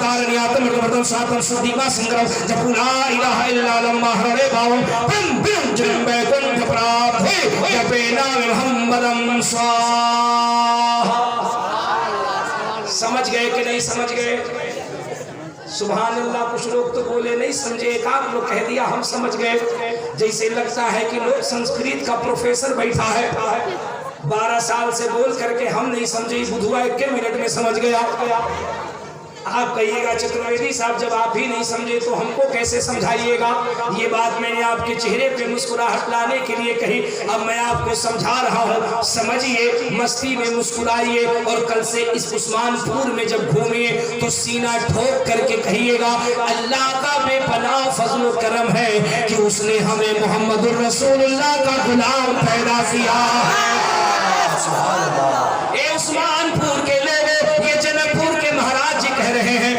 सातम सुदीमा संग्रह जपुला इलाहा इल्लल्लाह महरे बावम बिम बिम जन्म बैकुंठ प्राप्त है जपे नाम मोहम्मदम स्वाहा। समझ गए कि नहीं समझ गए? सुभान अल्लाह। कुछ लोग तो बोले नहीं समझे, एक आध लोग कह दिया हम समझ गए। जैसे लगता है कि लोग संस्कृत का प्रोफेसर बैठा है, 12 साल से बोल करके हम नहीं समझे, बुधवा 1 मिनट में समझ गया। आप कहिएगा चतुर्वेदी साहब जब आप ही नहीं समझे तो हमको कैसे समझाइएगा? ये बात मैंने आपके चेहरे पे मुस्कुराहट लाने के लिए कही, अब मैं आपको समझा रहा हूँ। समझिए, मस्ती में मुस्कुराइए और कल से इस उस्मानपुर में जब घूमिए तो सीना ठोक करके कहिएगा अल्लाह का बेपनाह फजल करम है कि उसने हमें मोहम्मदुर रसूलुल्लाह का गुलाम पैदा किया। ए उस्मानपुर के लोगों, ये जनकपुर के महाराज जी कह रहे हैं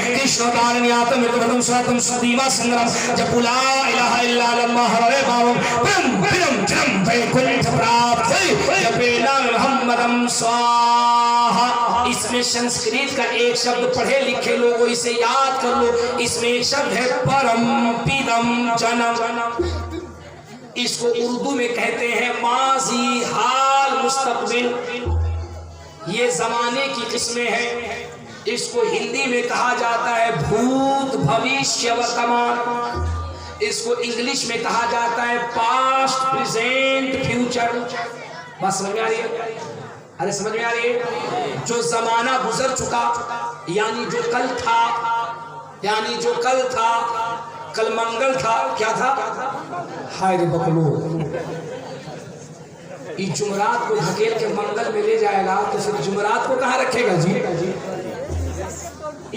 सदीमा संग्राम जपुला इलाहा इल्लल्लाह महरे बावम बिम बिम जम बैकुंठ प्राप्त जपे नाम मोहम्मदम स्वाहा। इसमें संस्कृत का एक शब्द पढ़े लिखे लोगों इसे याद कर लो। इसमें एक शब्द है परम पीदम जन्म। इसको उर्दू में कहते हैं माजी हाल मुस्तकबिल। ये जमाने की किस्में हैं। इसको हिंदी में कहा जाता है भूत भविष्य वर्तमान। इसको इंग्लिश में कहा जाता है पास्ट प्रेजेंट फ्यूचर। बात समझ में आ रही है? अरे समझ में आ रही है? जो जमाना गुजर चुका यानी जो कल था, यानी जो कल था, कल मंगल था, क्या था? हाय रे बकलो, जुमरात को धकेल के मंगल में ले जाएगा तो फिर जुमरात को कहाँ रखेगा जी?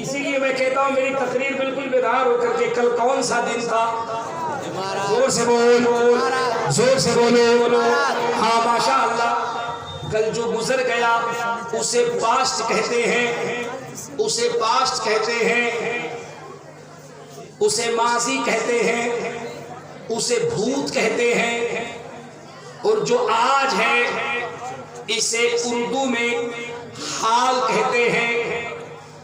इसीलिए मैं कहता हूँ मेरी तकरीर बिल्कुल बेदार होकर के कल कौन सा दिन था? जोर से बोलो, जोर से बोलो। हाँ माशाअल्लाह। कल जो गुजर गया उसे पास्ट कहते हैं, उसे पास्ट कहते हैं, उसे माजी कहते हैं, उसे भूत कहते हैं। और जो आज है इसे उर्दू में हाल कहते हैं,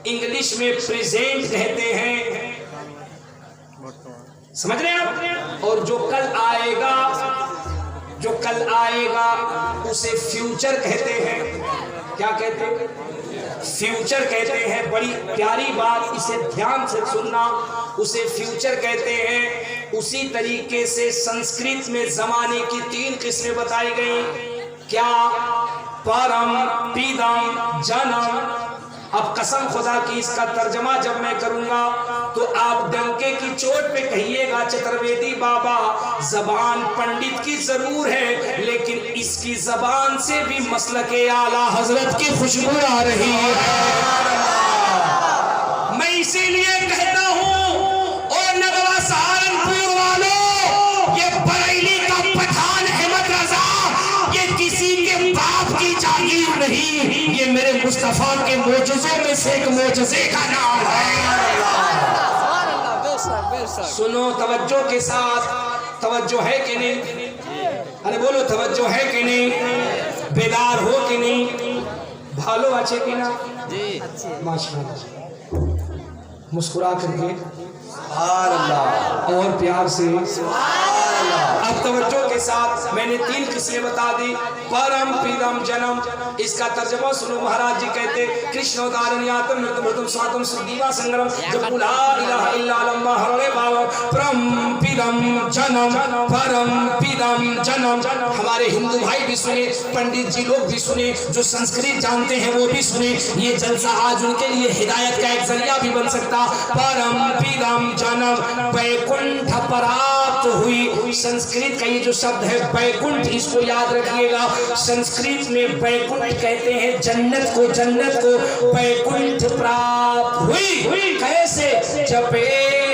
इंग्लिश में प्रेजेंट कहते हैं। समझ रहे हैं आप? और जो कल आएगा, जो कल आएगा उसे फ्यूचर कहते हैं। क्या कहते हैं? फ्यूचर कहते हैं। बड़ी प्यारी बात, इसे ध्यान से सुनना। उसे फ्यूचर कहते हैं। उसी तरीके से संस्कृत में जमाने की 3 किस्में बताई गई। क्या? परम पीदम जन्म। अब कसम खुदा की इसका तर्जमा जब मैं करूंगा तो आप डंके की चोट पे कहिएगा चतुर्वेदी बाबा जबान पंडित की जरूर है लेकिन इसकी जबान से भी मसलके आला हजरत की खुशबू आ रही है। मैं इसीलिए कहता हूँ और नगवा सहारनपुर वालों, ये बरेली का पठान अहमद रजा ये किसी के बाप की जागीर नहीं, ये मेरे मुस्तफा के मोजज़ों में से एक मोजज़े का नाम है। सुनो तवज्जो के साथ, तवज्जो है कि नहीं? अरे बोलो तवज्जो है कि नहीं? बेदार हो कि नहीं? भालो अच्छे कि ना? माशाअल्लाह। मुस्कुरा करके और प्यार से। अब तवज्जो के साथ मैंने 3 किस्में बता दी। परम पीदम जन्म, इसका तर्जुमा सुनो। महाराज जी कहते कृष्णोदारण्यातम मृतम स्वातम सुदीवा संग्रम जब ला इलाहा इल्लल्लाह महरे बाबा परम पीदम जन्म, परम पीदम जन्म। हमारे हिंदू भाई भी सुने, पंडित जी लोग भी सुने, जो संस्कृत जानते हैं वो भी सुने। ये जलसा आज उनके लिए हिदायत का एक जरिया भी बन सकता। परम पीदम जन्म, वैकुंठ प्राप्त हुई। संस्कृत का ये जो शब्द है वैकुंठ, इसको याद रखिएगा। संस्कृत में वैकुंठ कहते हैं जन्नत को, जन्नत को वैकुंठ प्राप्त हुई। कैसे? जपे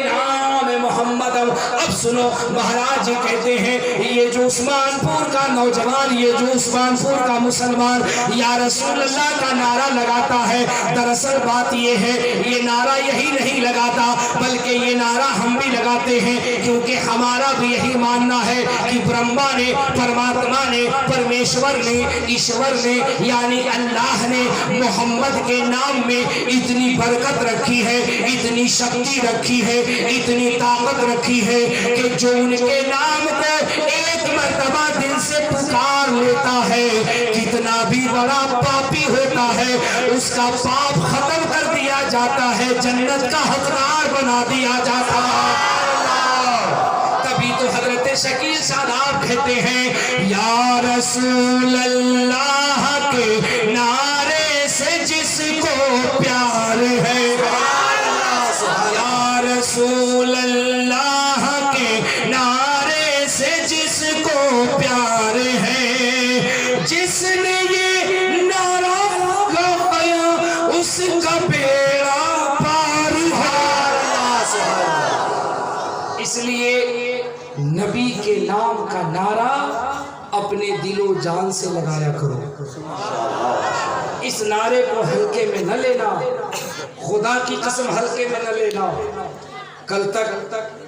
नाम मोहम्मद मुहम्मदम। अब सुनो, महाराज जी कहते हैं ये जो उस्मानपुर का नौजवान, ये जो उस्मानपुर का मुसलमान या रसूल अल्लाह का नारा लगाता है, दरअसल बात ये है, ये नारा यही नहीं लगाता बल्कि ये नारा हम भी लगाते हैं, क्योंकि हमारा भी यही मानना है कि ब्रह्मा ने, परमात्मा ने, परमेश्वर ने, ईश्वर ने यानी अल्लाह ने मोहम्मद के नाम में इतनी बरकत रखी है, इतनी शक्ति रखी है, इतनी ताकत रखी है कि जो उनके नाम को एक मर्तबा दिल से पुकार लेता है, कितना भी बड़ा पापी होता है उसका पाप खत्म कर दिया जाता है, जन्नत का हकदार बना दिया जाता है। तभी तो हजरत शकील साहब कहते हैं या रसूल अल्लाह के नारे से जिसको प्यार है, या रसूल अल्लाह के नारे से जिसको प्यार है, जिसने ये नारा लगाया उसका बेड़ा पार है। इसलिए नबी के नाम का नारा अपने दिलो जान से लगाया करो। इस नारे को हल्के में न लेना, खुदा की कसम हल्के में न लेना। कल तक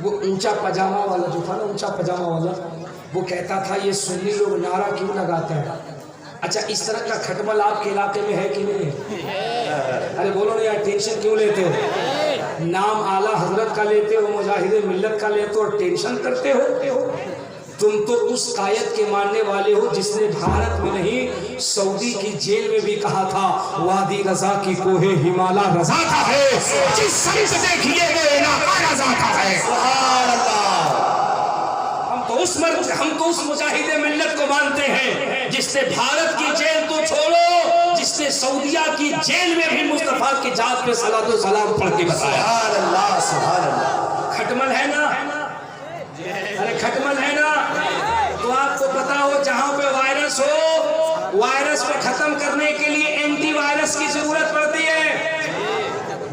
वो ऊंचा पजामा वाला जो था ना, ऊंचा पजामा वाला, वो कहता था ये सुन्नी लोग नारा क्यों लगाते हैं। अच्छा, इस तरह का खटमल आपके इलाके में है कि नहीं है? अरे बोलो ना यार, टेंशन क्यों लेते हो? नाम आला हजरत का लेते हो, मुजाहिदे मिल्लत का लेते हो और टेंशन करते हो। तुम तो उस कायद के मानने वाले हो जिसने भारत में नहीं सऊदी की जेल में भी कहा था वादी रजा की कोहे हिमाला रजा का है, जिस संग देखिए वो इलाका रजा का है। हम तो उस मुजाहिदे मिल्लत को मानते हैं जिसने भारत की जेल तो छोड़ो, जिसने सऊदिया की जेल में भी मुस्तफा की जात पे सलातो सलाम पढ़ के बताया। खटमल है ना, अरे खटमल है ना। तो आपको पता हो जहां पे वायरस हो, वायरस को खत्म करने के लिए एंटीवायरस की जरूरत पड़ती है।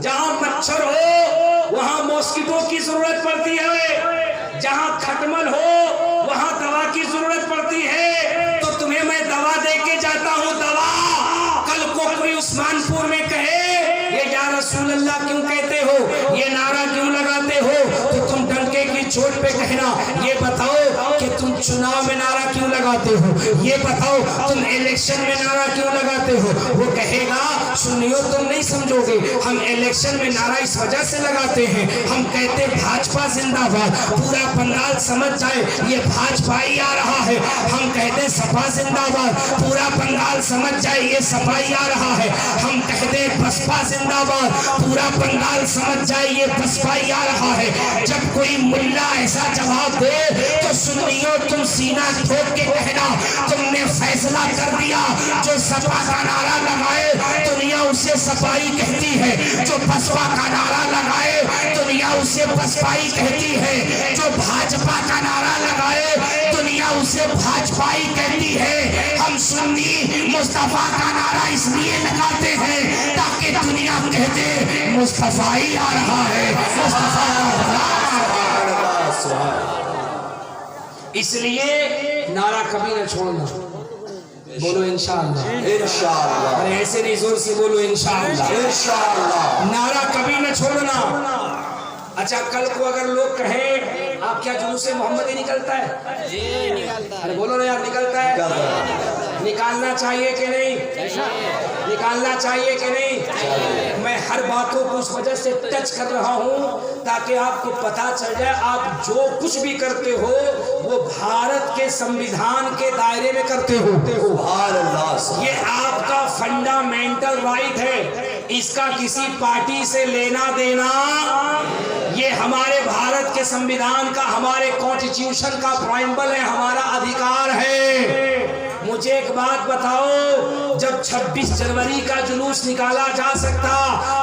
जहां मच्छर हो वहां मॉस्किटो की जरूरत पड़ती है। जहां खटमल हो वहां दवा की जरूरत पड़ती है। तो तुम्हें मैं दवा दे के जाता हूं, दवा। कल को कोई उस्मानपुर में कहे ये या रसूल अल्लाह क्यों कहते हो, ये नारा क्यों लगाते हो, तो तुम डंके की चोट पे कहना ये बताओ कि तुम चुनाव में नारा क्यों लगाते हो, ये बताओ तुम इलेक्शन में नारा क्यों लगाते हो। वो कहेगा सुनियो तुम नहीं समझोगे, हम इलेक्शन में नारा इस वजह से लगाते हैं, हम कहते भाजपा जिंदाबाद, पूरा बंगाल समझ जाए ये भाजपा ही आ रहा है। हम कहते सपा जिंदाबाद, पूरा बंगाल समझ जाए ये सपा ही आ रहा है। हम कहते बसपा जिंदाबाद, पूरा बंगाल समझ जाए ये बसपा ही आ रहा है। जब कोई मुल्ला ऐसा जवाब दे तो सुनियो तुम सीना ठोक के कहना तुमने फैसला कर दिया। जो सपा का नारा लगाए दुनिया उसे सपाई कहती है, जो बसपा का नारा लगाए दुनिया उसे बसपाई कहती है, जो भाजपा का नारा लगाए दुनिया उसे भाजपाई कहती है। हम सुन्नी मुस्तफा का नारा इसलिए लगाते हैं ताकि दुनिया कहते मुस्तफा ही आ रहा है, मुस्तफा इसलिए नारा कभी न छोड़ना। बोलो इंशाअल्लाह, इंशाअल्लाह। अरे ऐसे नहीं, जोर से बोलो इंशाअल्लाह। इंशाअल्लाह नारा कभी न छोड़ना। अच्छा, कल को अगर लोग कहें आप क्या जुलूस मोहम्मद ही निकलता है, अरे बोलो ना यार, निकलता है, निकालना चाहिए कि नहीं, निकालना चाहिए कि नहीं। मैं हर बातों को उस वजह से टच कर रहा हूँ ताकि आपको पता चल जाए आप जो कुछ भी करते हो वो भारत के संविधान के दायरे में करते हो। ये आपका फंडामेंटल राइट है, इसका किसी पार्टी से लेना देना, ये हमारे भारत के संविधान का, हमारे कॉन्स्टिट्यूशन का प्राइम्बल है, हमारा अधिकार है। मुझे एक बात बताओ, जब 26 जनवरी का जुलूस निकाला जा सकता,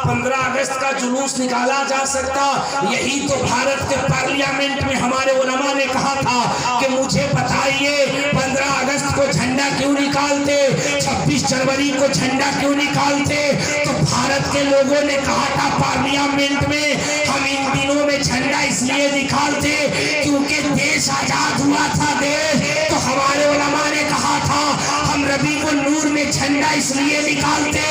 15 अगस्त का जुलूस निकाला जा सकता, यही तो भारत के पार्लियामेंट में हमारे उलमा ने कहा था कि मुझे बताइए 15 अगस्त को झंडा क्यों निकालते, 26 जनवरी को झंडा क्यों निकालते। तो भारत के लोगों ने कहा था पार्लियामेंट में हम इन दिनों में झंडा झंडा इसलिए निकालते क्योंकि देश आजाद हुआ था देश, तो हमारे उलमा ने कहा था हम रबीउल नूर में झंडा इसलिए निकालते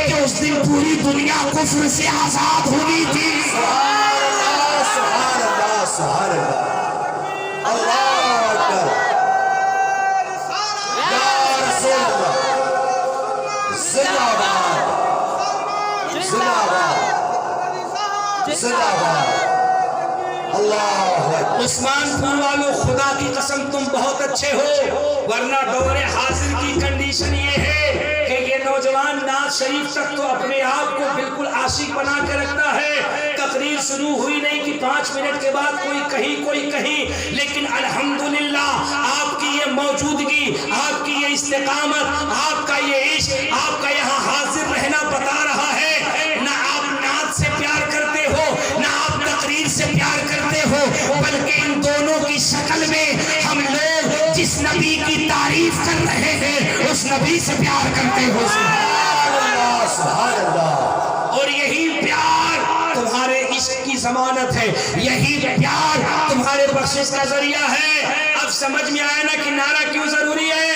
कि उस दिन पूरी दुनिया कुफ्र से आजाद हुई थी। सुभान अल्लाह, सुभान अल्लाह, अल्लाह अकबर, या रसूल अल्लाह, जिंदाबाद, जिंदाबाद, जिंदाबाद, अल्लाह। उस्मानपुर वालों, खुदा की कसम तुम बहुत अच्छे हो, वरना दौरे हाजिर की कंडीशन ये है कि ये नौजवान नाज शरीफ तक तो अपने आप को बिल्कुल आशिक बना के रखता है। तकरीर शुरू हुई नहीं कि 5 मिनट के बाद कोई कहीं, लेकिन अल्हम्दुलिल्लाह आपकी ये मौजूदगी, आपकी ये इस्तिकामत, आपका ये इश्क, आपका यहाँ हाजिर रहना बता रहा है ना आप नाज से प्यार करते हो, ना आप तकरीर से प्यार करते हो, बल्कि इन दोनों की शक्ल में हम लोग जिस नबी की तारीफ कर रहे हैं उस नबी से प्यार करते हो। सुभान अल्लाह। और यही प्यार तुम्हारे इश्क की जमानत है, यही प्यार तुम्हारे बख्शिश का जरिया है। अब समझ में आया ना कि नारा क्यों जरूरी है?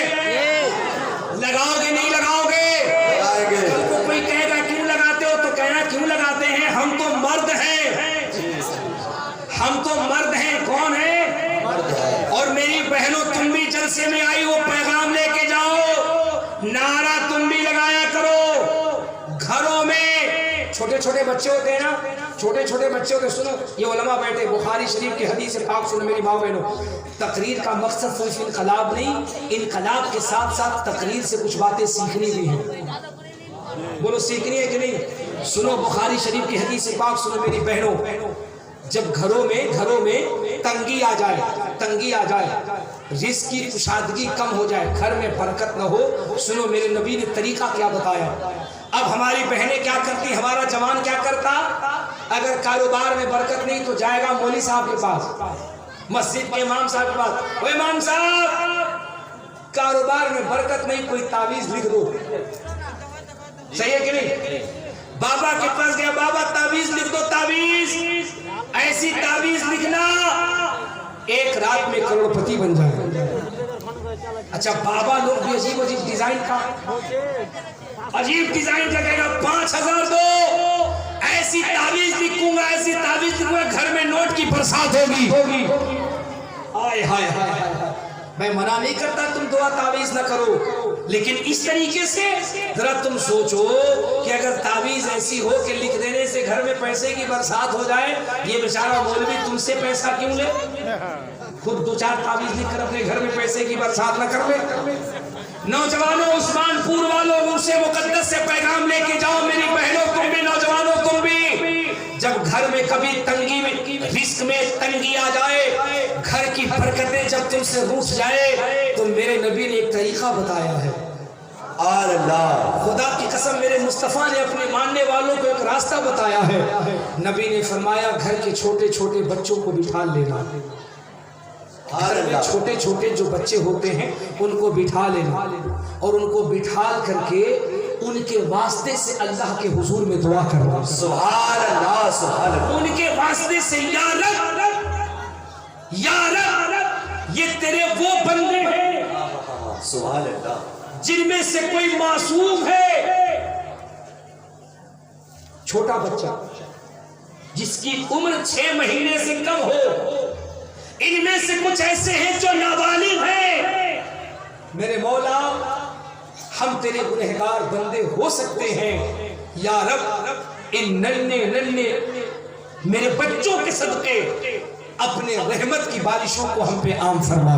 लगाओगे नहीं लगाओगे? तो कोई कहेगा क्यों लगाते हो, तो कहना क्यों लगाते हैं, हम तो मर्द हैं, हम तो मर्द हैं। कौन है? और मेरी बहनों, तुम भी जलसे में आई वो पैगाम लेके जाओ, नारा तुम भी लगाया करो। घरों में छोटे छोटे बच्चे होते हैं ना, छोटे छोटे बच्चे होते, सुनो ये उलमा बैठे, बुखारी शरीफ की हदीस पाक सुनो मेरी माँ बहनों। तकरीर का मकसद सिर्फ इनकलाब नहीं, इनकलाब के साथ साथ तकरीर से कुछ बातें सीखनी भी हैं। बोलो सीखनी है कि नहीं? सुनो बुखारी शरीफ की हदीस पाक सुनो मेरी बहनों। जब घरों में तंगी आ जाए, रिस्क की कुशादगी कम हो जाए, घर में बरकत न हो, सुनो मेरे नबी ने तरीका क्या बताया। अब हमारी बहनें क्या करती, हमारा जवान क्या करता, अगर कारोबार में बरकत नहीं तो जाएगा मौली साहब के पास, मस्जिद के इमाम साहब के पास, ओ इमाम साहब कारोबार में बरकत नहीं, कोई तावीज लिख दो। सही है कि नहीं? बाबा के पास गया, बाबा तावीज लिख दो, तावीज, ऐसी तावीज लिखना एक रात में करोड़पति बन जाए। अच्छा बाबा लोग भी अजीब अजीब डिजाइन का, अजीब डिजाइन लगेगा, 5000 दो, ऐसी तावीज लिखूंगा, ऐसी तावीज लिखूंगा, घर में नोट की बरसात होगी। हाय हाय हाय, मैं मना नहीं करता तुम दुआ तावीज ना करो, लेकिन इस तरीके से जरा तुम सोचो कि अगर तावीज ऐसी हो कि लिख देने से घर में पैसे की बरसात हो जाए, ये बेचारा मौलवी तुमसे पैसा क्यों ले, खुद 2-4 तावीज लिख कर अपने घर में पैसे की बरसात न कर ले। नौजवानों, उस्मानपुर वालों, मुझसे मुकद्दस से पैगाम लेके जाओ मेरी बहनों, तुम भी नौजवानों, तुम भी जब घर में कभी तंगी में, रिस्क में तंगी आ जाए, घर की बरकतें जब तुमसे रूठ जाए, तो मेरे नबी ने एक तरीका बताया है। अल्लाह, खुदा की कसम मेरे मुस्तफ़ा ने अपने मानने वालों को एक रास्ता बताया है। नबी ने फरमाया घर के छोटे छोटे बच्चों को बिठा लेना, घर में छोटे छोटे जो बच्चे होते हैं उनको बिठा लेना, और उनको बिठाल करके उनके वास्ते से अल्लाह के हुजूर में दुआ करना। सुभान अल्लाह, सुभान अल्लाह। उनके वास्ते से या रब, ये तेरे वो बंदे हैं, सुभान अल्लाह, जिनमें से कोई मासूम है, छोटा बच्चा जिसकी उम्र 6 महीने से कम हो, इनमें से कुछ ऐसे हैं जो नाबालिग हैं। मेरे मौला, हम तेरे गुनहगार बंदे हो सकते हैं, या रब इन नन्हे नन्हे मेरे बच्चों के सदके अपने रहमत की बारिशों को हम पे आम फरमा।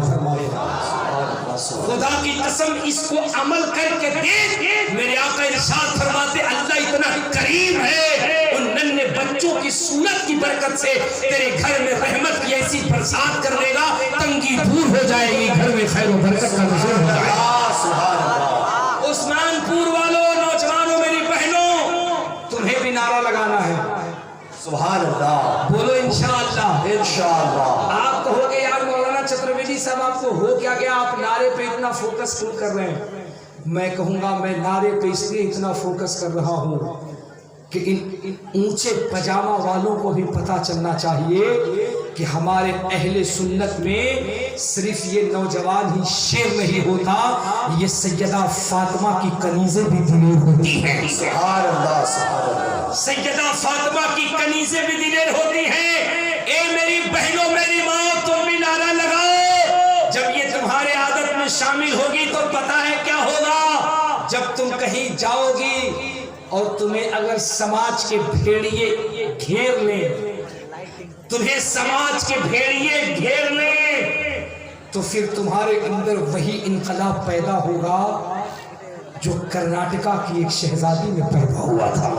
खुदा की कसम इसको अमल करके देख, मेरे आका इरशाद फरमाते अल्लाह इतना करीम है, उन नन्हे बच्चों की सूरत की बरकत से तेरे घर में रहमत की ऐसी बरसात कर देगा, तंगी दूर हो जाएगी, घर में खैर और बरकत का नज़र हो जाएगा। उस्मानपुर वालों, नौजवानों, मेरी बहनों, तुम्हें भी नारा लगाना है। सुभान अल्लाह, बोलो इंशाअल्लाह, इंशाअल्लाह। आप कहोगे यार मौलाना चतुर्वेदी साहब आपको हो क्या गया, आप नारे पे इतना फोकस क्यों कर रहे हैं? मैं कहूंगा मैं नारे पे इसलिए इतना फोकस कर रहा हूं कि इन ऊंचे पजामा वालों को भी पता चलना चाहिए कि हमारे अहले सुन्नत में सिर्फ ये नौजवान ही शेर नहीं होता, ये सैयदा फातिमा की कनीज़ें भी दिलेर होती हैं। सुभान अल्लाह, सुभान अल्लाह। सैयदा फातिमा की कनीज़ें भी दिलेर होती हैं। ए मेरी बहनों, मेरी माँ, तुम भी नारा लगाओ। जब ये तुम्हारे आदत में शामिल होगी तो पता है क्या होगा। जब तुम कहीं जाओगी और तुम्हें अगर समाज के भेड़िए घेर लें, तुम्हें समाज के भेड़िए घेर लें, तो फिर तुम्हारे अंदर वही इनकलाब पैदा होगा जो कर्नाटका की एक शहजादी में पैदा हुआ था।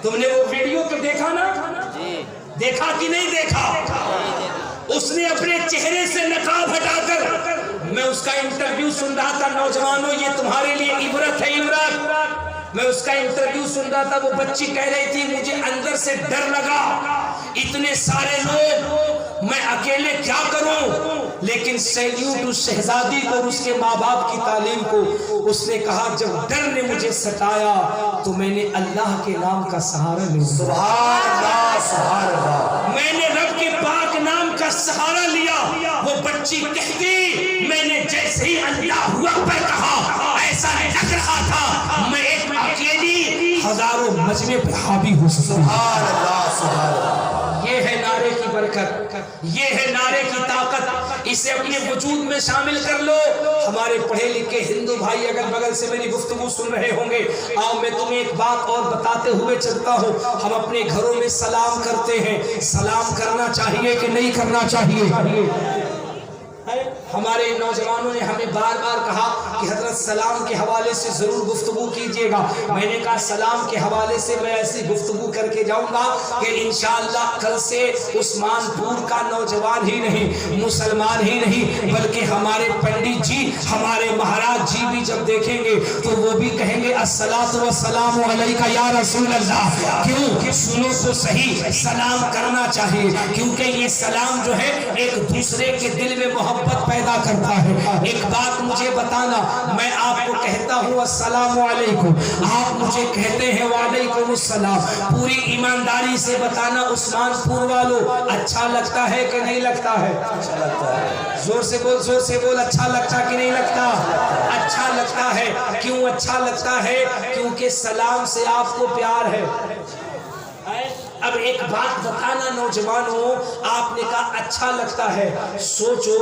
तुमने वो वीडियो तो देखा ना? देखा कि नहीं देखा? उसने अपने चेहरे से नकाब हटाकर, मैं उसका इंटरव्यू सुन रहा था। नौजवानों, ये तुम्हारे लिए इबरत है, इबरत। मैं उसका इंटरव्यू सुन रहा था। वो बच्ची कह रही थी, मुझे अंदर से डर लगा, इतने सारे लोग, मैं अकेले क्या करूं। लेकिन सैल्यूट उस शहजादी को और उसके माँ बाप की तालीम को। उसने कहा, जब डर ने मुझे सताया तो मैंने अल्लाह के नाम का सहारा लिया। सुभान अल्लाह, सुभान अल्लाह। मैंने रब के पाक नाम का सहारा लिया। वो बच्ची कहती, मैंने जैसे ही अल्लाह अकबर कहा, ऐसा लग रहा था मैं एक अकेली हजारों मजमे पे हावी हो सकता हूं। सुभान अल्लाह, सुभान अल्लाह। ये है नारे की बरकत, ये है नारे की ताकत। इसे अपने वजूद में शामिल कर लो। हमारे पढ़े लिखे हिंदू भाई अगल बगल से मेरी गुफ्तगू सुन रहे होंगे। आओ मैं तुम्हें एक बात और बताते हुए चलता हूँ। हम अपने घरों में सलाम करते हैं, सलाम करना चाहिए कि नहीं करना चाहिए? हमारे नौजवानों ने हमें बार बार कहा कि हजरत सलाम के हवाले से जरूर गुफ्तगू कीजिएगा। मैंने कहा सलाम के हवाले से मैं ऐसी गुफ्तगू करके जाऊंगा कि इंशाअल्लाह कल से उस्मानपुर का नौजवान ही नहीं, मुसलमान ही नहीं, बल्कि हमारे पंडित जी, हमारे महाराज जी भी जब देखेंगे तो वो भी कहेंगे अस्सलातु वस्सलामु अलैका या रसूल अल्लाह। क्यों? सुनो तो सही, सलाम करना चाहिए, क्योंकि ये सलाम जो है एक दूसरे के दिल में मोहब्बत पैदा करता है। एक बात मुझे बताना, मैं आपको कहता हूँ अस्सलामु अलैकुम, आप मुझे कहते हैं वालेकुम अस्सलाम। पूरी ईमानदारी से बताना उस्मानपुर वालों, अच्छा लगता है कि नहीं लगता है? अच्छा लगता है। जोर से बोल, जोर से बोल, अच्छा लगता कि नहीं लगता? अच्छा लगता है। क्यों अच्छा लगता है? क्योंकि सलाम से आपको प्यार है। अब एक बात बताना नौजवानों, आपने कहा अच्छा लगता है। सोचो,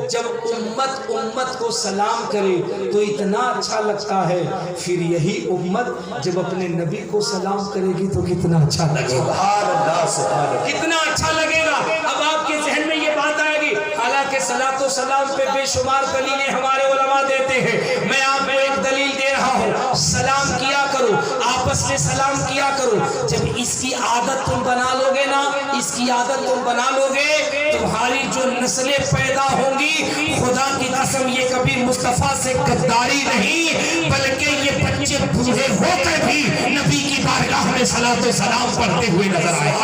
जब उम्मत को सलाम करे तो इतना अच्छा लगता है, फिर यही उम्मत जब अपने नबी को सलाम करेगी तो कितना अच्छा लगेगा। सुभान अल्लाह, सुभान अल्लाह। कितना अच्छा लगेगा। अब आपके जहन में ये बात आएगी, हालांकि सलातो सलाम पे बेशुमार दलीलें हमारे उलमा देते हैं। मैं आपको एक दलील दे रहा हूँ, सलाम किया करो, आपस में सलाम किया करो। जब इसकी आदत तुम बना लोगे ना, इसकी आदत तुम बना लोगे, तुम्हारी जो नस्लें पैदा होंगी, खुदा की कसम ये कभी मुस्तफा से गद्दारी नहीं, बल्कि ये बच्चे बूढ़े होकर भी नबी की बारगाह में सलातो सलाम पढ़ते हुए नजर आए।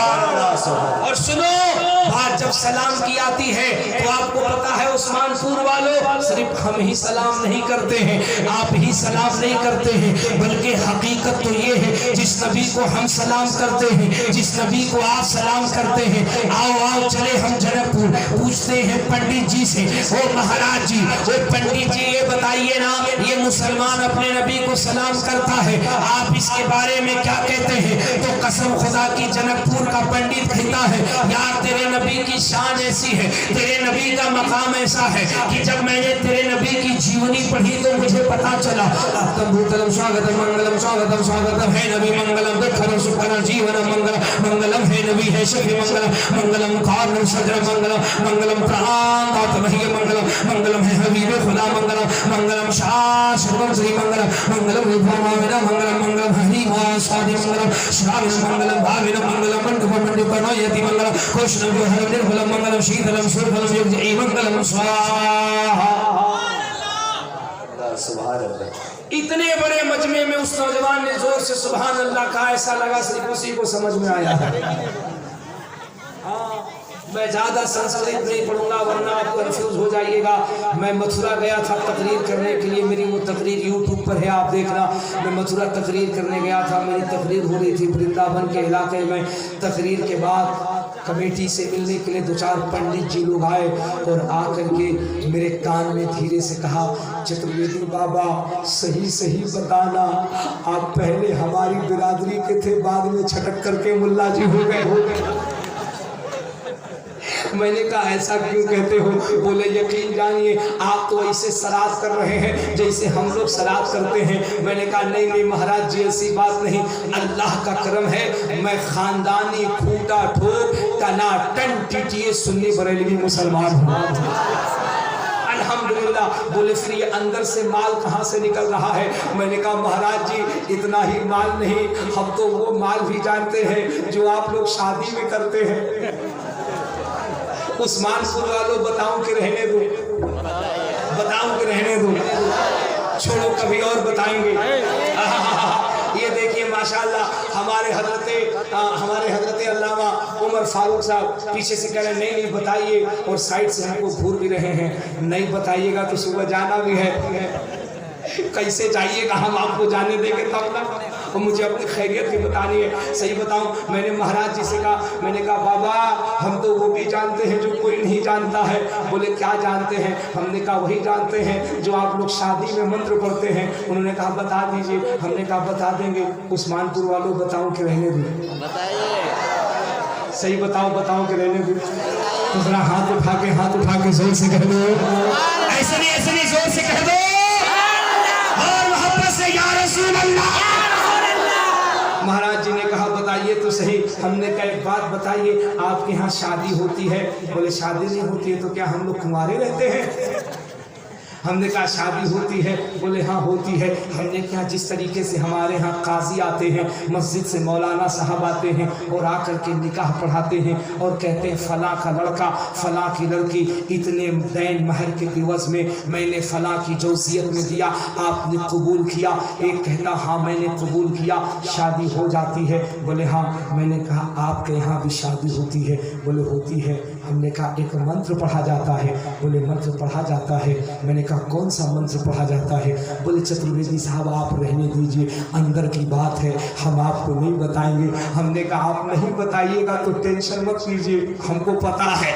और सुनो बात, जब सलाम की आती है तो आपको पता है उस्मानपुर वालों, सिर्फ हम ही सलाम नहीं करते हैं, आप ही सलाम नहीं करते हैं, बल्कि हकीकत तो ये है, जिस नबी को हम सलाम करते हैं, जिस नबी को आप सलाम करते हैं, आओ आओ चले हम जनकपुर, पूछते हैं पंडित जी से, ओ महाराज जी, ओ पंडित जी ये बताइए ना, ये मुसलमान अपने नबी को सलाम करता है, आप इसके बारे में क्या कहते हैं? तो कसम खुदा की जनकपुर का पंडित कहता है, यार तेरे नबी की शान ऐसी है, तेरे नबी का मकाम ऐसा है कि जब मैंने तेरे नबी की जीवनी पढ़ी तो मुझे पता चला। भूतलम स्वागतम मंगलम स्वागतम स्वागतम है नबी मंगलम दुखरम सुखरम जीवनम मंगलम मंगलम है नबी है शफी मंगलम मंगलम कारणम सदरम मंगलम मंगलम प्राणात्महि मंगलम मंगलम है हबीब खुदा मंगलम मंगलम शाश्वतम श्री मंगलम मंगलम विभवामिना मंगलम मंगलम हरि वासादि मंगलम श्रावण मंगलम भाविन मंगलम मंडप मंडित नयति मंगलम कृष्ण विहरम निर्मलम मंगलम शीतलम सुरफलम युक्त मंगलम स्वाहा। सुभान अल्लाह। इतने बड़े मजमे में उस नौजवान ने जोर से सुभान अल्लाह कहा, ऐसा लगा सिर्फ उसी को समझ में आया है। मैं ज़्यादा संस्कृत नहीं पढ़ूंगा वरना आप कंफ्यूज हो जाइएगा। मैं मथुरा गया था तकरीर करने के लिए, मेरी वो तकरीर यूट्यूब पर है, आप देखना। मैं मथुरा तकरीर करने गया था, मेरी तकरीर हो रही थी वृंदावन के इलाके में। तकरीर के बाद कमेटी से मिलने के लिए 2-4 पंडित जी लोग आए और आकर के मेरे कान में धीरे से कहा, चतुर्वेदी बाबा सही सही बताना, आप पहले हमारी बिरादरी के थे, बाद में छटक करके मुल्ला जी हो गए। मैंने कहा ऐसा क्यों कहते हो? बोले यकीन जानिए आप तो ऐसे श्राद्ध कर रहे हैं जैसे हम लोग श्राद्ध करते हैं। मैंने कहा नहीं नहीं महाराज जी ऐसी बात नहीं, अल्लाह का करम है मैं खानदानी खूंटा ठोक टनाटन टीटीए सुन्नी बरेलवी मुसलमान हूँ अल्हम्दुलिल्लाह। बोले फिर ये अंदर से माल कहाँ से निकल रहा है? मैंने कहा महाराज जी इतना ही माल नहीं, हम तो वो माल भी जानते हैं जो आप लोग शादी में करते हैं। उस्मानपुर वालों बताऊं कि रहने दो, बताऊं कि रहने दो, छोड़ो कभी और बताएंगे। ये देखिए माशाल्लाह हमारे हजरते अल्लामा उमर फारूक साहब पीछे से कह रहे नहीं नहीं बताइए, और साइड से हमको घूर भी रहे हैं, नहीं बताइएगा तो सुबह जाना भी है। कैसे जाइएगा, हम आपको जाने देंगे तब ना, और मुझे अपनी खैरियत भी बतानी है। सही बताऊं मैंने महाराज जी से कहा, मैंने कहा बाबा हम तो वो भी जानते हैं जो कोई नहीं जानता है। बोले क्या जानते हैं? हमने कहा वही जानते हैं जो आप लोग शादी में मंत्र पढ़ते हैं। उन्होंने कहा बता दीजिए। हमने कहा बता देंगे। उस्मानपुर वालों बताऊं कि रहने दो? बताइए। सही बताओ कि रहने दो? तो जरा हाथ उठा के जोर से कह दो, ऐसे नहीं जोर से कह दो, और मोहब्बत से या रसूल अल्लाह। महाराज जी ने कहा बताइए तो सही। हमने कहा एक बात बताइए, आपके यहाँ शादी होती है? बोले शादी नहीं होती है तो क्या हम लोग कुंवारे रहते हैं? हमने कहा शादी होती है। बोले हाँ होती है। हमने कहा जिस तरीके से हमारे यहाँ काजी आते हैं, मस्जिद से मौलाना साहब आते हैं और आकर के निकाह पढ़ाते हैं और कहते हैं फला का लड़का फला की लड़की इतने दैन महर के दिवस में मैंने फला की जोसियत में दिया, आपने कबूल किया? एक कहता हाँ मैंने कबूल किया, शादी हो जाती है? बोले हाँ। मैंने कहा आपके यहाँ भी शादी होती है? बोले होती है। हमने कहा एक मंत्र पढ़ा जाता है? बोले मंत्र पढ़ा जाता है। मैंने कहा कौन सा मंत्र पढ़ा जाता है? बोले चतुर्वेदी साहब आप रहने दीजिए, अंदर की बात है, हम आपको नहीं बताएंगे। हमने कहा आप नहीं बताइएगा तो टेंशन मत लीजिए, हमको पता है,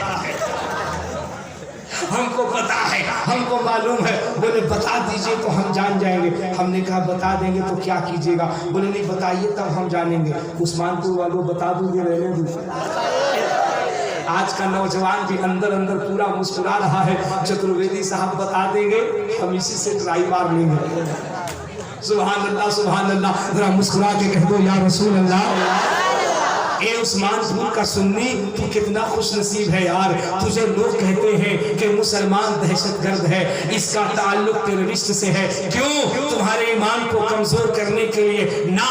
हमको पता है, हमको मालूम है। बोले बता दीजिए तो हम जान जाएंगे। हमने कहा बता देंगे तो क्या कीजिएगा? बोले नहीं बताइए तब हम जानेंगे। उस्मानपुर वालों बता दूंगे, रहने दो। आज का नौजवान भी अंदर पूरा मुस्कुरा रहा है। चतुर्वेदी साहब बता देंगे, हम इसी से ट्राई मार लेंगे। सुभान अल्लाह। जरा मुस्कुरा के कह दो या रसूल अल्लाह। ए उस्मानपुर का सुन्नी तू कितना खुश नसीब है यार। तुझे लोग कहते हैं कि मुसलमान दहशतगर्द है, इसका ताल्लुक टेररिस्ट से है। क्यों? तुम्हारे ईमान को कमजोर करने के लिए। ना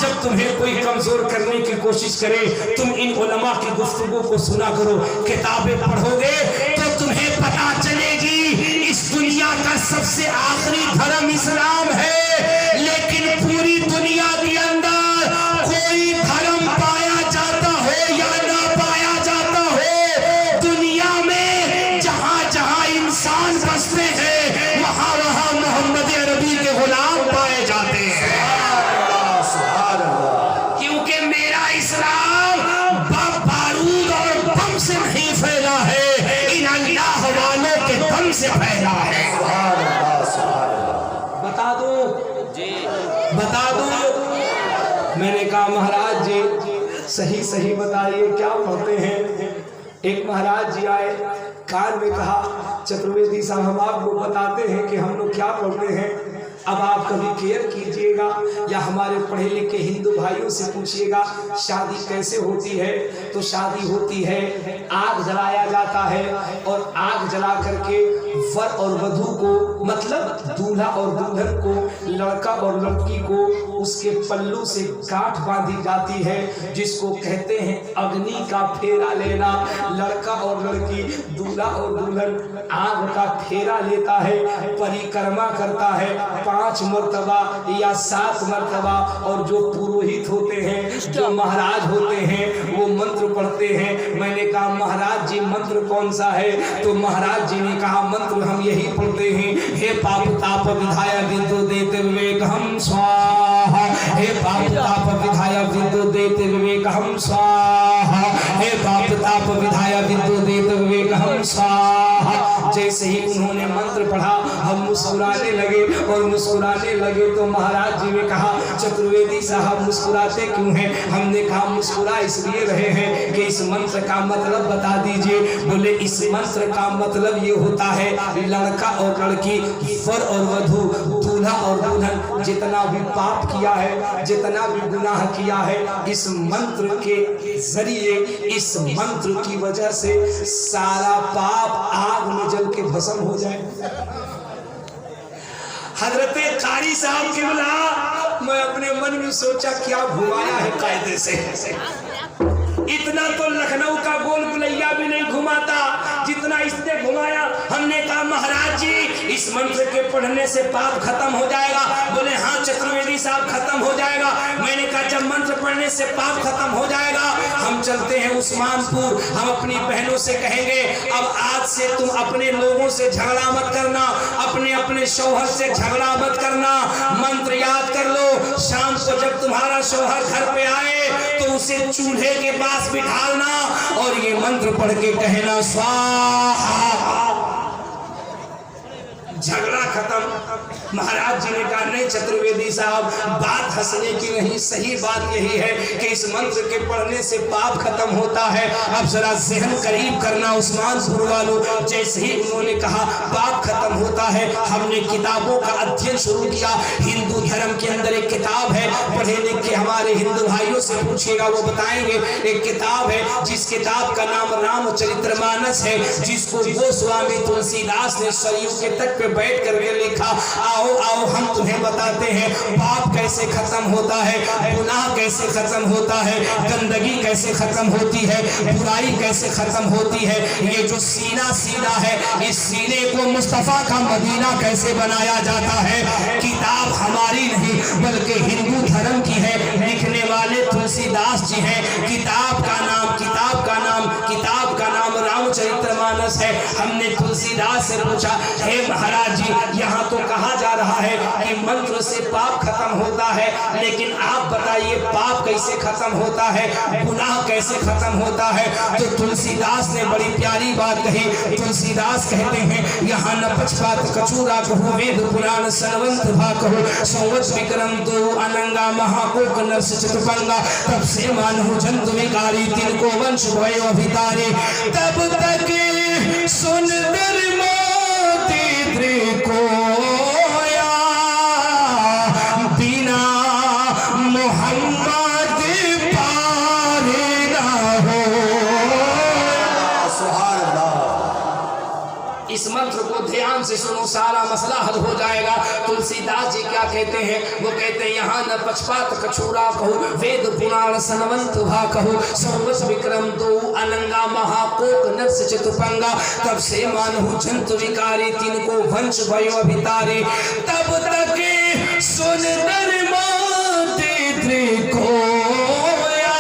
जब तुम्हें कोई कमजोर करने की कोशिश करे, तुम इन उलमा की गुफ्तगू को सुना करो, किताबें पढ़ोगे तो तुम्हें पता चलेगी इस दुनिया का सबसे आखिरी धर्म इस्लाम है, लेकिन पूरी दुनिया के अंदर कोई धर्म पाया जाता हो या ना पाया जाता हो, दुनिया में जहां इंसान बसते हैं वहां मोहम्मद अरबी के गुलाम पाए जाते हैं। क्योंकि मेरा इस्लाम बारूद और बम से नहीं फैला है, इन अल्लाह वालों के दम से फैला है। बता दो। मैंने कहा महाराज जी सही बताइए क्या पढ़ते हैं? एक महाराज जी आए, कान में कहा चतुर्वेदी साहब हम आपको बताते हैं कि हम लोग क्या पढ़ते हैं, अब आप कभी केयर कीजिएगा या हमारे पढ़े लिखे हिंदू भाइयों से पूछिएगा शादी कैसे होती है। तो शादी होती है, आग जलाया जाता है और आग जला करके वर और वधू को, मतलब दूल्हा और दुल्हन को, लड़का और लड़की को उसके पल्लू से गांठ बांधी जाती है, जिसको कहते हैं अग्नि का फेरा लेना। लड़का और लड़की, दूल्हा और दुल्हन आग का फेरा लेता है, परिक्रमा करता है 5 मर्तबा या 7 मर्तबा। और जो पुरोहित होते हैं, जो महाराज होते हैं, वो मंत्र पढ़ते हैं। मैंने कहा महाराज जी मंत्र कौन सा है? तो महाराज जी ने कहा मंत्र हम यही पढ़ते हैं, हे पाप ताप विधाया विद्युत देते विवेक हम स्वाहा, हे पाप ताप विधाया विद्युत देते विवेक हम स्वाहा, हे पाप ताप विधाया विद्युत देते विवेक हम स्वाहा। जैसे ही उन्होंने मंत्र पढ़ा हम मुस्कुराने लगे, और मुस्कुराने लगे तो महाराज जी ने कहा चतुर्वेदी साहब मुस्कुराते क्यों हैं? हमने कहा मुस्कुरा इसलिए रहे हैं कि इस मंत्र का मतलब बता दीजिए। बोले इस मंत्र का मतलब ये होता है लड़का और लड़की, वर और वधू, दूल्हा और दुल्हन जितना भी पाप किया है, जितना भी गुनाह किया है, इस मंत्र के जरिए, इस मंत्र की वजह से सारा पाप आग में जल के भस्म हो जाए। हजरते कारी साहब के बुला, मैं अपने मन में सोचा क्या घुमाया है कायदे से। इतना तो लखनऊ का गोल गुलैया भी नहीं घुमाता जितना इसने घुमाया। हमने कहा महाराज जी इस मंत्र के पढ़ने से पाप खत्म हो जाएगा? बोले हाँ चतुर्वेदी साहब खत्म हो जाएगा। मैंने कहा जब मंत्र पढ़ने से पाप खत्म हो जाएगा, हम चलते हैं उस्मानपुर, हम अपनी बहनों से कहेंगे अब आज से तुम अपने लोगों से झगड़ा मत करना, अपने अपने शौहर से झगड़ा मत करना, मंत्र याद कर लो। शाम को जब तुम्हारा शौहर घर पे आए तो उसे चूल्हे के पास बिठाना और ये मंत्र पढ़ के कहना स्वाहा, झगड़ा खत्म। महाराज जी ने कहा नहीं चतुर्वेदी साहब बात हंसने की नहीं, सही बात यही है कि इस मंत्र के पढ़ने से पाप खत्म होता है। अब जरा जहन करीब करना उस्मानपुर वालों। जैसे ही उन्होंने कहा पाप खत्म होता है, हमने किताबों का अध्ययन शुरू किया। हिंदू धर्म के अंदर एक किताब है, पढ़े लिखे हमारे हिंदू भाइयों से पूछेगा वो बताएंगे। एक किताब है जिस किताब का नाम रामचरितमानस है, जिसको गोस्वामी तुलसीदास ने सरयू के तट पे बैठ करके लिखा। आओ आओ हम तुम्हें बताते हैं पाप कैसे खत्म होता है, गुनाह कैसे खत्म होता है, गंदगी कैसे खत्म होती है, बुराई कैसे खत्म होती है। ये जो सीना सीना है, इस सीने को मुस्तफा का मदीना कैसे बनाया जाता है। किताब हमारी नहीं बल्कि हिंदू धर्म की है, लिखने वाले तुलसीदास जी हैं। किताब का नाम रामचरितमानस है। हमने तुलसीदास से पूछा हे महाराज जी यहाँ तो कहा जा रहा है कि मंत्र से पाप खत्म होता है, लेकिन आप बताइए पाप कैसे खत्म होता है, गुनाह कैसे खत्म होता है। तो तुलसीदास ने बड़ी प्यारी बात कही। तुलसीदास कहते हैं यहाँ न पक्षपात कचूरा कहो, वेद पुराण सनवंत भा कहो, संवत विक्रम दो अनंगा महाकोक नरस चतुपंगा, तब से मानहु जंतु विकारी तिनको वंश भयो अभितारे, तब तक सुंदर मोती त्रिकोया बिना मोहम्मद पारे ना हो। इस मंत्र को ध्यान से सुनो, सारा मसला हल हो जाएगा। तुलसीदास जी क्या कहते हैं? वो कहते हैं यहाँ न पक्षपात कछूरा कहो, वेद पुराण सनवंत भा कहो, संवत विक्रम दो अनंगा महाकोक नरस चतुपंगा, तब से मानहु जंतु विकारी तिनको वंश भयो अभितारे, तब तक सुंदर मोती त्रिकोया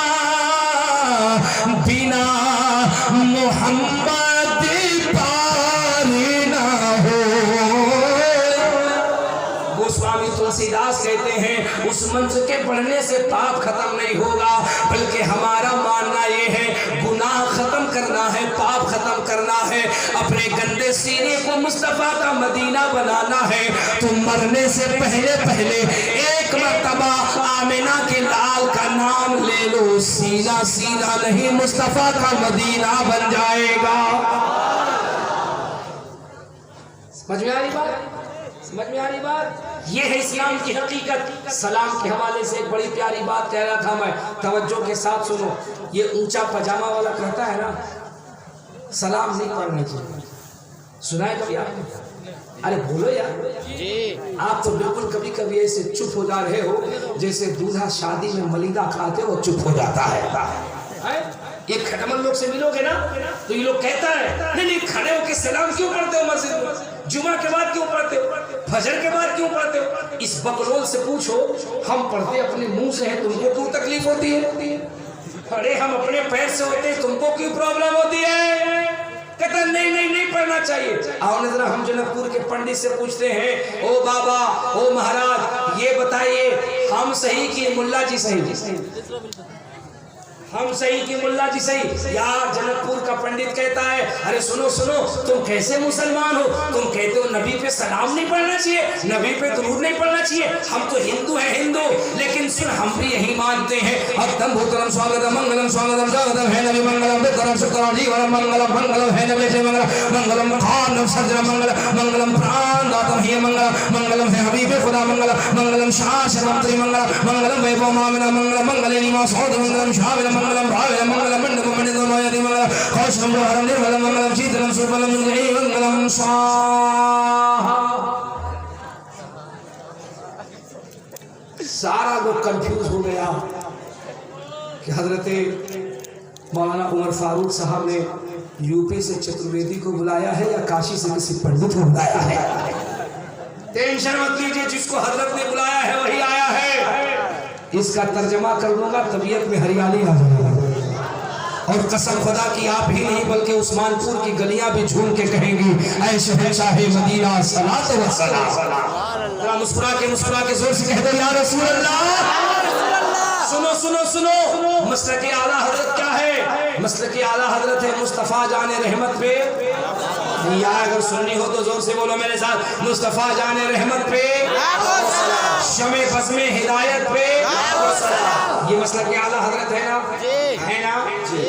बिना मोहम्मद तुलसीदास कहते हैं उस मंत्र के पढ़ने से पाप खत्म नहीं होगा, बल्कि हमारा मानना ये है गुनाह खत्म करना है, पाप खत्म करना है, अपने गंदे सीने को मुस्तफा का मदीना बनाना है। तो मरने से पहले पहले एक मर्तबा आमिना के लाल का नाम ले लो, सीना सीना नहीं मुस्तफा का मदीना बन जाएगा। समझ में आ रही बात? समझ में आ रही बात? ये है इस्लाम की हकीकत। सलाम के हवाले से एक बड़ी प्यारी बात कह रहा था मैं, तवज्जो के साथ सुनो। ये ऊंचा पजामा वाला कहता है ना सलाम नहीं पढ़नी चाहिए, सुना है कभी आपने? अरे बोलो यार। आप तो बिल्कुल कभी कभी ऐसे चुप हो जा रहे हो जैसे दूल्हा शादी में मलिदा खाते हो चुप हो जाता है। ये खटमल लोग से मिलोगे ना तो ये लोग कहता है नहीं नहीं खड़े होके सलाम क्यों पढ़ते हो मस्जिद में, जुमा के बाद क्यों पढ़ते हो, फजर के बाद क्यों पढ़ते हो। इस बकलोल से पूछो हम पढ़ते अपने मुंह से हैं, तुमको क्यों तकलीफ होती है? अरे हम अपने पैर से होते हैं, तुमको क्यों प्रॉब्लम होती है? कहता नहीं नहीं नहीं पढ़ना चाहिए। आओ जरा हम जनकपुर के पंडित से पूछते हैं, ओ बाबा ओ महाराज ये बताइए हम सही कि मुल्ला जी सही? हम सही कि मुल्ला जी सही? यार जनकपुर का पंडित कहता है अरे सुनो सुनो तुम कैसे मुसलमान हो, तुम कहते हो नबी पे सलाम नहीं पढ़ना चाहिए, नबी पे दुरूद नहीं पढ़ना चाहिए, हम तो हिंदू हैं हिंदू, लेकिन सुन हम भी यही मानते हैं। अक्तम भूतलम स्वागतम मंगलम स्वागतम स्वागतम है नबी मंगलम विक्रम शुक्रम जीवनम मंगलम मंगलम है नबी जय मंगलम मंगलम खानम सज्जन मंगलम मंगलम प्राण दातम हे मंगलम मंगलम है हबीब खुदा मंगलम मंगलम शाह शर्म त्रि मंगलम मंगलम वैभव मामिना मंगलम मंगले निमा सौद मंगलम शाह मंगलम भावे मंगलम मंडप मंडित मायादि मंगलम कौशलम हरम निर्मलम मंगलम शीतलम सुबलम जय मंगलम स्वाहा। सारा लोग कंफ्यूज हो गया कि हजरत मौलाना उमर फारूक साहब ने यूपी से चतुर्वेदी को बुलाया है या काशी से किसी पंडित को बुलाया है। टेंशन मत लीजिए, जिसको हजरत ने बुलाया है वही आया है। इसका तर्जमा कर दूंगा तबीयत में हरियाली आ जाएगी। और कसम खुदा की आप ही नहीं बल्कि उस्मानपुर की गलियां भी झूम के कहेंगी ऐ शहंशाह मदीना सलात व सलाम। मुस्कुरा के जोर से कह दो या रसूल अल्लाह। सुनो सुनो सुनो मसलक आला हजरत क्या है? मसलक आला हजरत है मुस्तफा जाने रहमत पे। या अगर सुननी हो तो जोर से बोलो मेरे साथ, मुस्तफा जाने रहमत पे शमे बज़्मे हिदायत पे। ये मसलक आला हजरत है ना? है ना?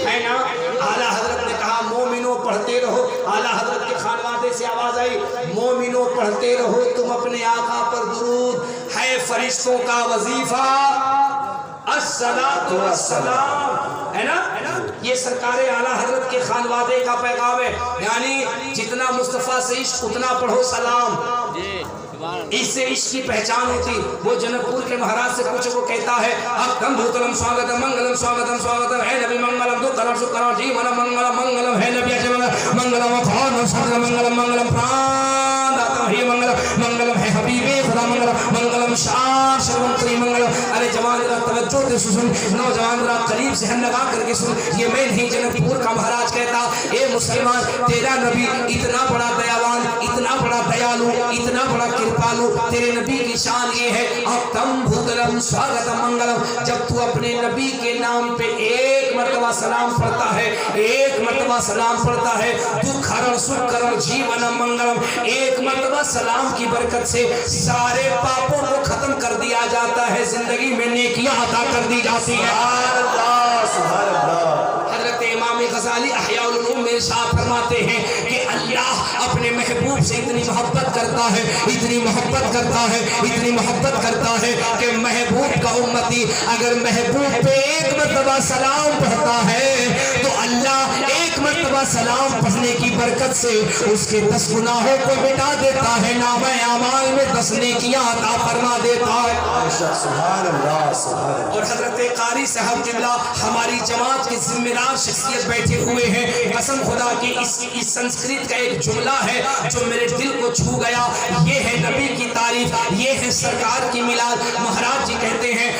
है ना? आला हजरत ने कहा मोमिनो पढ़ते रहो। आला हजरत के खानवादे से आवाज आई मोमिनो पढ़ते रहो तुम अपने आका पर दुरूद, है फरिश्तों का वजीफा अस्सलातु वस्सलाम। है ना? ये सरकारे आला हजरत के खानवादे का पैगाम है, यानी जितना मुस्तफा से इश्क उतना पढ़ो सलाम, इससे इश्क की पहचान होती। वो जनकपुर के महाराज से पूछो, वो कहता है अक्तम भूतलम स्वागतम मंगलम स्वागतम स्वागतम है नबी मंगलम दुक्कलम शुक्रम जीवनम मंगलम मंगलम है नबी अजय मंगलम खानम सज्जन मंगलम मंगलम प्राण दातम हे मंगलम मंगलम है हबीबे खुदा मंगलम मंगलम शाह शर्म त्रि मंगलम। अरे जवान जरा तवज्जो से सुन, नौजवान जरा करीब से हन लगा करके सुन। ये मैं नहीं जनकपुर का महाराज कहता ए मुसलमान तेरा नबी इतना बड़ा दयावान, इतना बड़ा दयालु, इतना बड़ा कृपालु, तेरे नबी की शान ये है अक्तम भूतलम स्वागतम मंगलम। जब तू अपने नबी के नाम पे एक मर्तबा सलाम पढ़ता है, एक मर्तबा सलाम पढ़ता है, दुख हरण सुख हरण जीवनम मंगलम, एक मर्तबा सलाम की बरकत से सारे पापों को खत्म कर दिया जाता है, जिंदगी में नेकियां अता कर दी जाती है। हजरत इमाम गज़ाली अहयाउल उलूम में इरशाद फरमाते हैं कि अल्लाह अपने महबूब से इतनी मोहब्बत करता है, इतनी मोहब्बत करता है, इतनी मोहब्बत करता है कि महबूब का उम्मती अगर महबूब पे एक मर्तबा सलाम पढ़ता है तो अल्लाह एक मर्तबा सलाम पढ़ने की बरकत से उसके 10 गुनाहों को मिटा देता है, नामे आमाल में 10 नेकियां अता फरमा देता है। और हजरत कारी साहब किबला हमारी जमात के जिम्मेदार शख्सियत बैठे हुए हैं। कसम खुदा की इस संस्कृत का एक जुमला है जो मेरे दिल को छू गया। ये है नबी की तारीफ, ये है सरकार की मिलाद। महाराज जी कहते हैं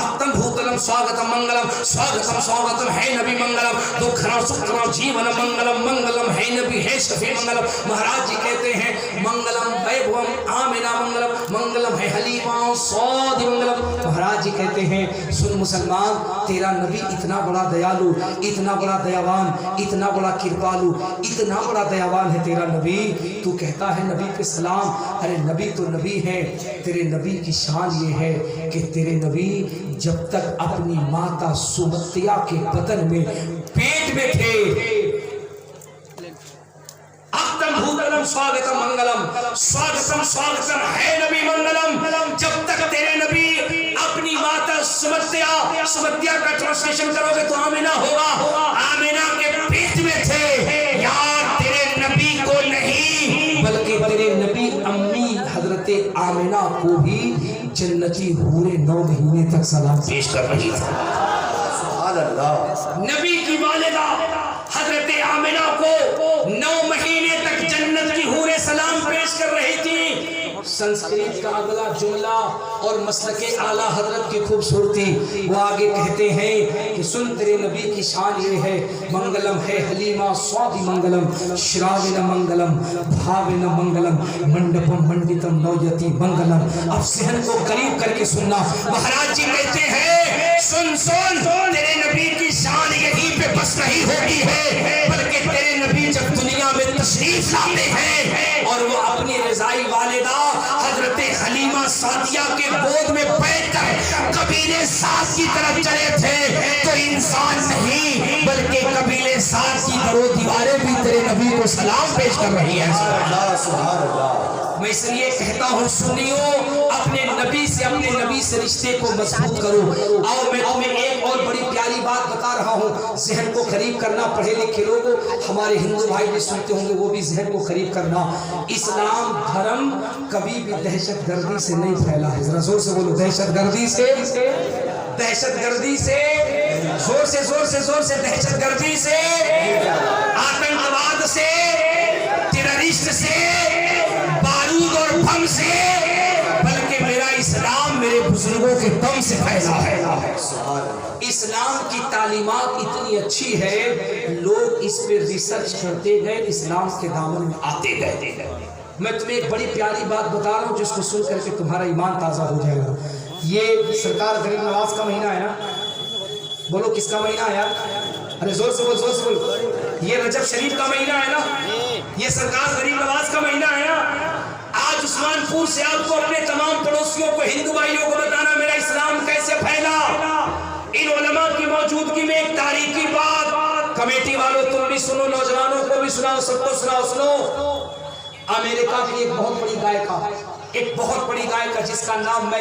अक्तम भूतलम स्वागतम मंगलम स्वागतम स्वागतम है नबी मंगलम दुखहरण सुखहरण जीवन मंगलम मंगलम है नबी है शफी मंगलम। महाराज जी कहते हैं मंगलम वैभवम आमिना मंगलम मंगलम है हलीमा सौदी मंगलम। महाराज जी कहते हैं सुन मुसलमान तेरा नबी इतना बड़ा दयालु, इतना बड़ा दयावान, इतना बड़ा कृपालु, इतना बड़ा दयावान है तेरा नबी। तू कहता है नबी पे सलाम, अरे नबी तो नबी है। तेरे नबी की शान ये है कि तेरे नबी जब तक अपनी माता सुमतिया के बदन में पेट में थे अक्तम भूतलम स्वागतम मंगलम स्वागतम स्वागतम है नबी मंगलम। जब तक तेरे नबी अपनी माता सुमतिया का ट्रांसलेशन करोगे तो आमिना होगा, आमिना के पेट में थे। यार तेरे नबी आमिना को भी जन्नती हूरे 9 महीने तक सलाम पेश कर रही थी। सुभान अल्लाह। नबी की वालिदा हजरत आमिना को 9 महीने तक जन्नत की हूरे सलाम पेश कर रही थी। संस्कृत का अगला जुमला और मसलके आला हजरत की खूबसूरती, वो आगे कहते हैं कि सुन तेरे नबी की शान ये है, मंगलम है हलीमा स्वादि मंगलम श्राविन मंगलम भाविन मंगलम मंडपम मंडितम नौयति मंगलम। अब सहन को करीब करके सुनना। महाराज जी कहते हैं सुन सुन, तेरे नबी की शान यहीं पे बस नहीं होती है, बल्कि तेरे नबी जब दुनिया में तशरीफ लाते हैं और वो अपनी रज़ाई वालिदा हजरत हलीमा सादिया के गोद में बैठकर कबीले सास की तरफ चले थे, तो इंसान नहीं बल्कि कबीले सास की दरो दीवारें भी तेरे नबी को सलाम पेश कर रही है। सुभान अल्लाह। मैं इसलिए कहता हूँ सुनियो, अपने नबी से रिश्ते को मजबूत करो। और मैं तुम्हें एक और बड़ी प्यारी बात बता रहा हूँ, जहन को करीब करना। पढ़े लिखे लोगों, हमारे हिंदू भाई भी सुनते होंगे, वो भी जहन को करीब करना। इस्लाम धर्म कभी भी दहशतगर्दी से नहीं फैला है। जरा जोर से बोलो, दहशतगर्दी से, दहशतगर्दी से, जोर से दहशतगर्दी से, आतंकवाद से, टेररिस्ट से, बारूद और बम से, बल्कि मेरा इस्लाम मेरे बुजुर्गों के दम से फैला है। इस्लाम की तालीमात इतनी अच्छी है, लोग इस पे रिसर्च करते गए, इस्लाम के दामन में आते गए। मैं तुम्हें एक बड़ी प्यारी बात बता रहा हूँ जिसको सुन करके तुम्हारा ईमान ताज़ा हो जाएगा। ये सरकार गरीब नवाज का महीना है ना, बोलो किसका महीना है यार? अरे जोर से बोल। ये रजब शरीफ का महीना है ना, ये सरकार गरीब नवाज का महीना है ना। आज उस्मानपुर से आपको अपने तमाम पड़ोसियों को, हिंदू भाइयों को बताना मेरा इस्लाम कैसे फैला। इन उलमा की मौजूदगी में एक तारीखी बात, कमेटी वालों तुम भी सुनो, नौजवानों को भी सुनाओ, सबको सुनो। अमेरिका की एक बहुत बड़ी गायिका जिसका नाम मैं